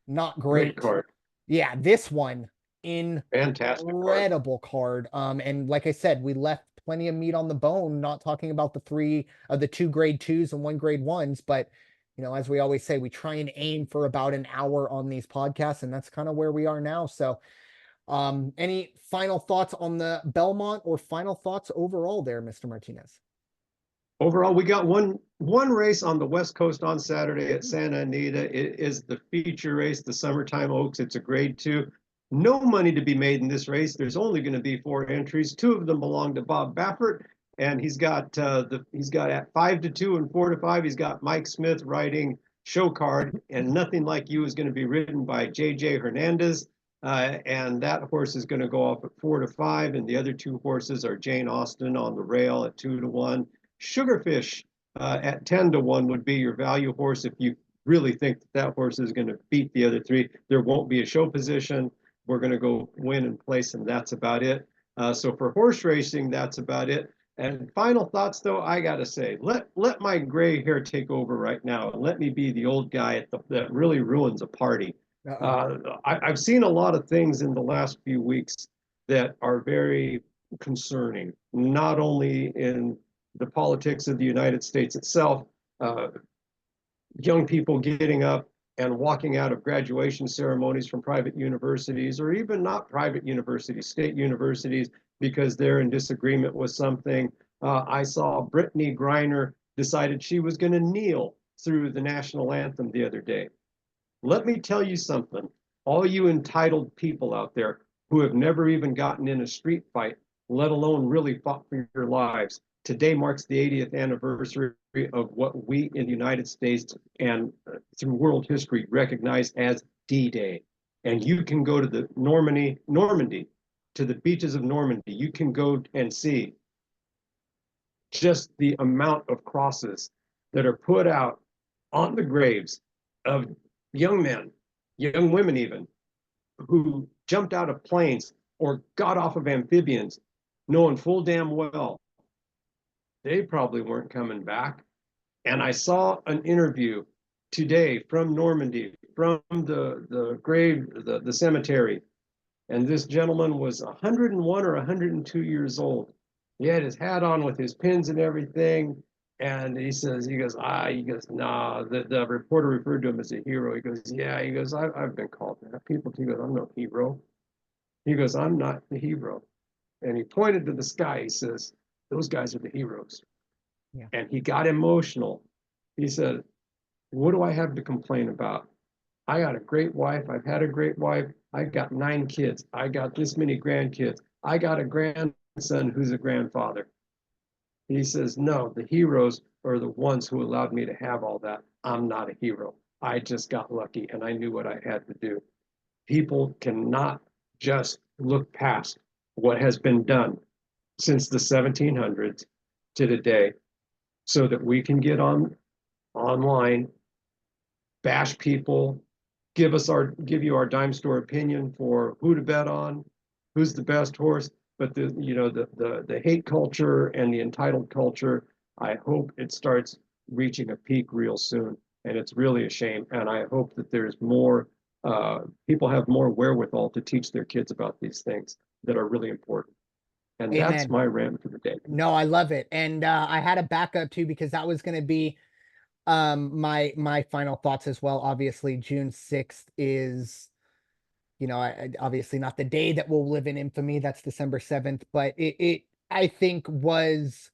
not great. Card. Yeah, this one, fantastic incredible card. And like I said, we left plenty of meat on the bone, not talking about the two grade twos and one grade ones, but as we always say, we try and aim for about an hour on these podcasts, and that's kind of where we are now. So any final thoughts on the Belmont or final thoughts overall there, Mr. Martinez? Overall, we got one race on the West Coast on Saturday at Santa Anita. It is the feature race, the Summertime Oaks. It's a grade 2. No money to be made in this race. There's only going to be 4 entries. 2 of them belong to Bob Baffert, and he's got at 5-2 and 4-5. He's got Mike Smith riding Show Card, and Nothing Like You is going to be ridden by J.J. Hernandez. And that horse is going to go off at 4-5, and the other 2 horses are Jane Austen on the rail at 2-1. Sugarfish at 10-1 would be your value horse if you really think that horse is going to beat the other 3. There won't be a show position. We're going to go win and place, and that's about it. So for horse racing, that's about it. And final thoughts, though, I got to say, let my gray hair take over right now, and let me be the old guy that really ruins a party. I've seen a lot of things in the last few weeks that are very concerning, not only in the politics of the United States itself, young people getting up and walking out of graduation ceremonies from private universities, or even not private universities, state universities, because they're in disagreement with something. I saw Brittany Griner decided she was going to kneel through the national anthem the other day. Let me tell you something, all you entitled people out there who have never even gotten in a street fight, let alone really fought for your lives. Today marks the 80th anniversary of what we in the United States and through world history recognize as D-Day. And you can go to the Normandy, to the beaches of Normandy. You can go and see just the amount of crosses that are put out on the graves of young men, young women even, who jumped out of planes or got off of amphibians, knowing full damn well they probably weren't coming back. And I saw an interview today from Normandy, from the grave, the cemetery, and this gentleman was 101 or 102 years old. He had his hat on with his pins and everything. And he goes, nah, the reporter referred to him as a hero. He goes, yeah, he goes, I've been called that. He goes, I'm no hero. He goes, I'm not the hero. And he pointed to the sky. He says, those guys are the heroes. Yeah. And he got emotional. He said, what do I have to complain about? I got a great wife. I've had a great wife. I got 9 kids. I got this many grandkids. I got a grandson who's a grandfather. He says, no, the heroes are the ones who allowed me to have all that. I'm not a hero. I just got lucky and I knew what I had to do. People cannot just look past what has been done since the 1700s to today so that we can get online, bash people, give you our dime store opinion for who to bet on, who's the best horse. But the hate culture and the entitled culture, I hope it starts reaching a peak real soon. And it's really a shame. And I hope that there's more people have more wherewithal to teach their kids about these things that are really important. And Amen. That's my rant for the day. No, I love it. And I had a backup too, because that was going to be my final thoughts as well. Obviously, June 6th is, obviously not the day that will live in infamy. That's December 7th. But it I think was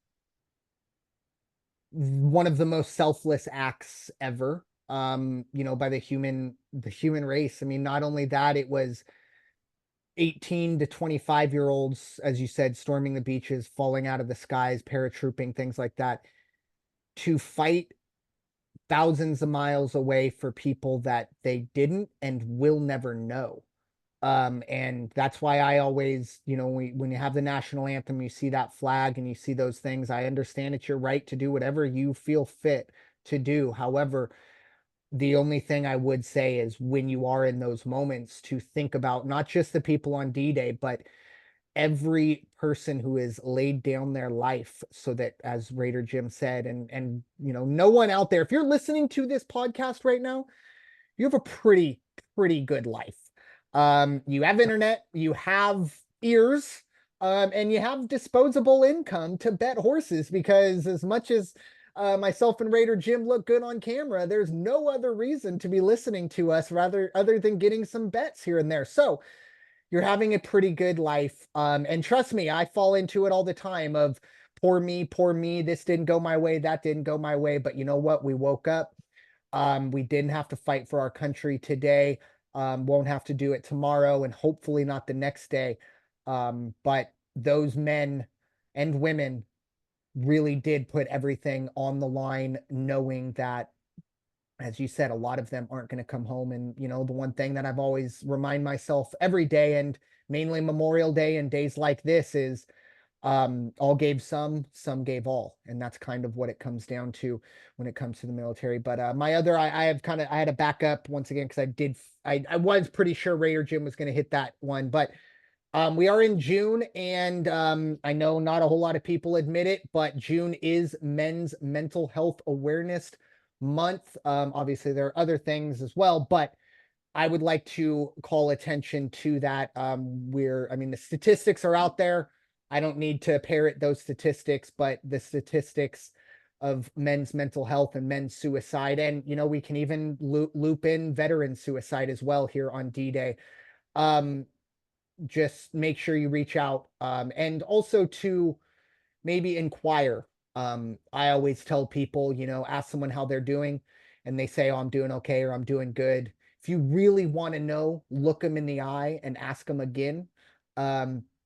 one of the most selfless acts ever, by the human race. I mean, not only that, it was 18 to 25-year-olds, as you said, storming the beaches, falling out of the skies, paratrooping, things like that, to fight thousands of miles away for people that they didn't and will never know. And that's why I always, when you have the national anthem, you see that flag and you see those things. I understand it's your right to do whatever you feel fit to do. However, the only thing I would say is when you are in those moments, to think about not just the people on D-Day, but every person who has laid down their life so that, as Raider Jim said, and no one out there, if you're listening to this podcast right now, you have a pretty good life. You have internet, you have ears, And you have disposable income to bet horses, because as much as myself and Raider Jim look good on camera, there's no other reason to be listening to us rather other than getting some bets here and there. So you're having a pretty good life. And trust me, I fall into it all the time of poor me, this didn't go my way, that didn't go my way. But you know what? We woke up. We didn't have to fight for our country today. Won't have to do it tomorrow, and hopefully not the next day. But those men and women really did put everything on the line, knowing that, as you said, a lot of them aren't going to come home. And, you know, the one thing that I've always remind myself every day, and mainly Memorial Day and days like this, is all gave some gave all. And that's kind of what it comes down to when it comes to the military. But I had a backup once again, because I was pretty sure Raider Jim was going to hit that one. But we are in June, and I know not a whole lot of people admit it, but June is Men's Mental Health Awareness Month. Obviously, there are other things as well, but I would like to call attention to that. I mean, the statistics are out there. I don't need to parrot those statistics, but the statistics of men's mental health and men's suicide, and you know, we can even loop in veteran suicide as well here on D-Day. Um, just make sure you reach out, and also to maybe inquire. I always tell people, you know, ask someone how they're doing, and they say, "Oh, I'm doing okay," or "I'm doing good." If you really want to know, look them in the eye and ask them again.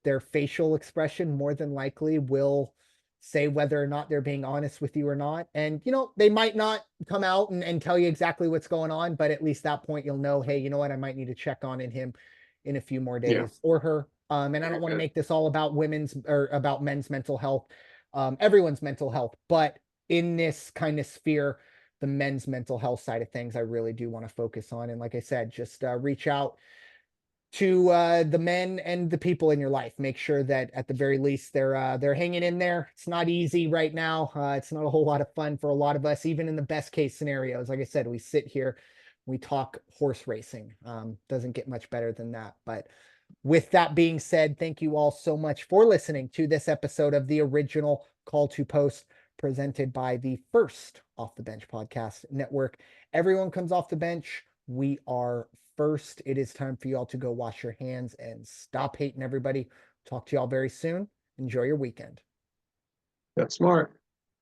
Their facial expression more than likely will say whether or not they're being honest with you or not. And, you know, they might not come out and tell you exactly what's going on, but at least that point you'll know, hey, you know what, I might need to check on him in a few more Yeah, days, or her. And I don't very want to good. make this all about women's or about men's mental health, everyone's mental health. But in this kind of sphere, the men's mental health side of things, I really do want to focus on. And like I said, just reach out to the men and the people in your life. Make sure that at the very least they're hanging in there. It's not easy right now. It's not a whole lot of fun for a lot of us, even in the best case scenarios. Like I said, we sit here, we talk horse racing. Doesn't get much better than that. But with that being said, thank you all so much for listening to this episode of the original Call to Post, presented by the First Off the Bench Podcast Network. Everyone comes off the bench. We are first. It is time for you all to go wash your hands and stop hating everybody. Talk to you all very soon. Enjoy your weekend. That's smart.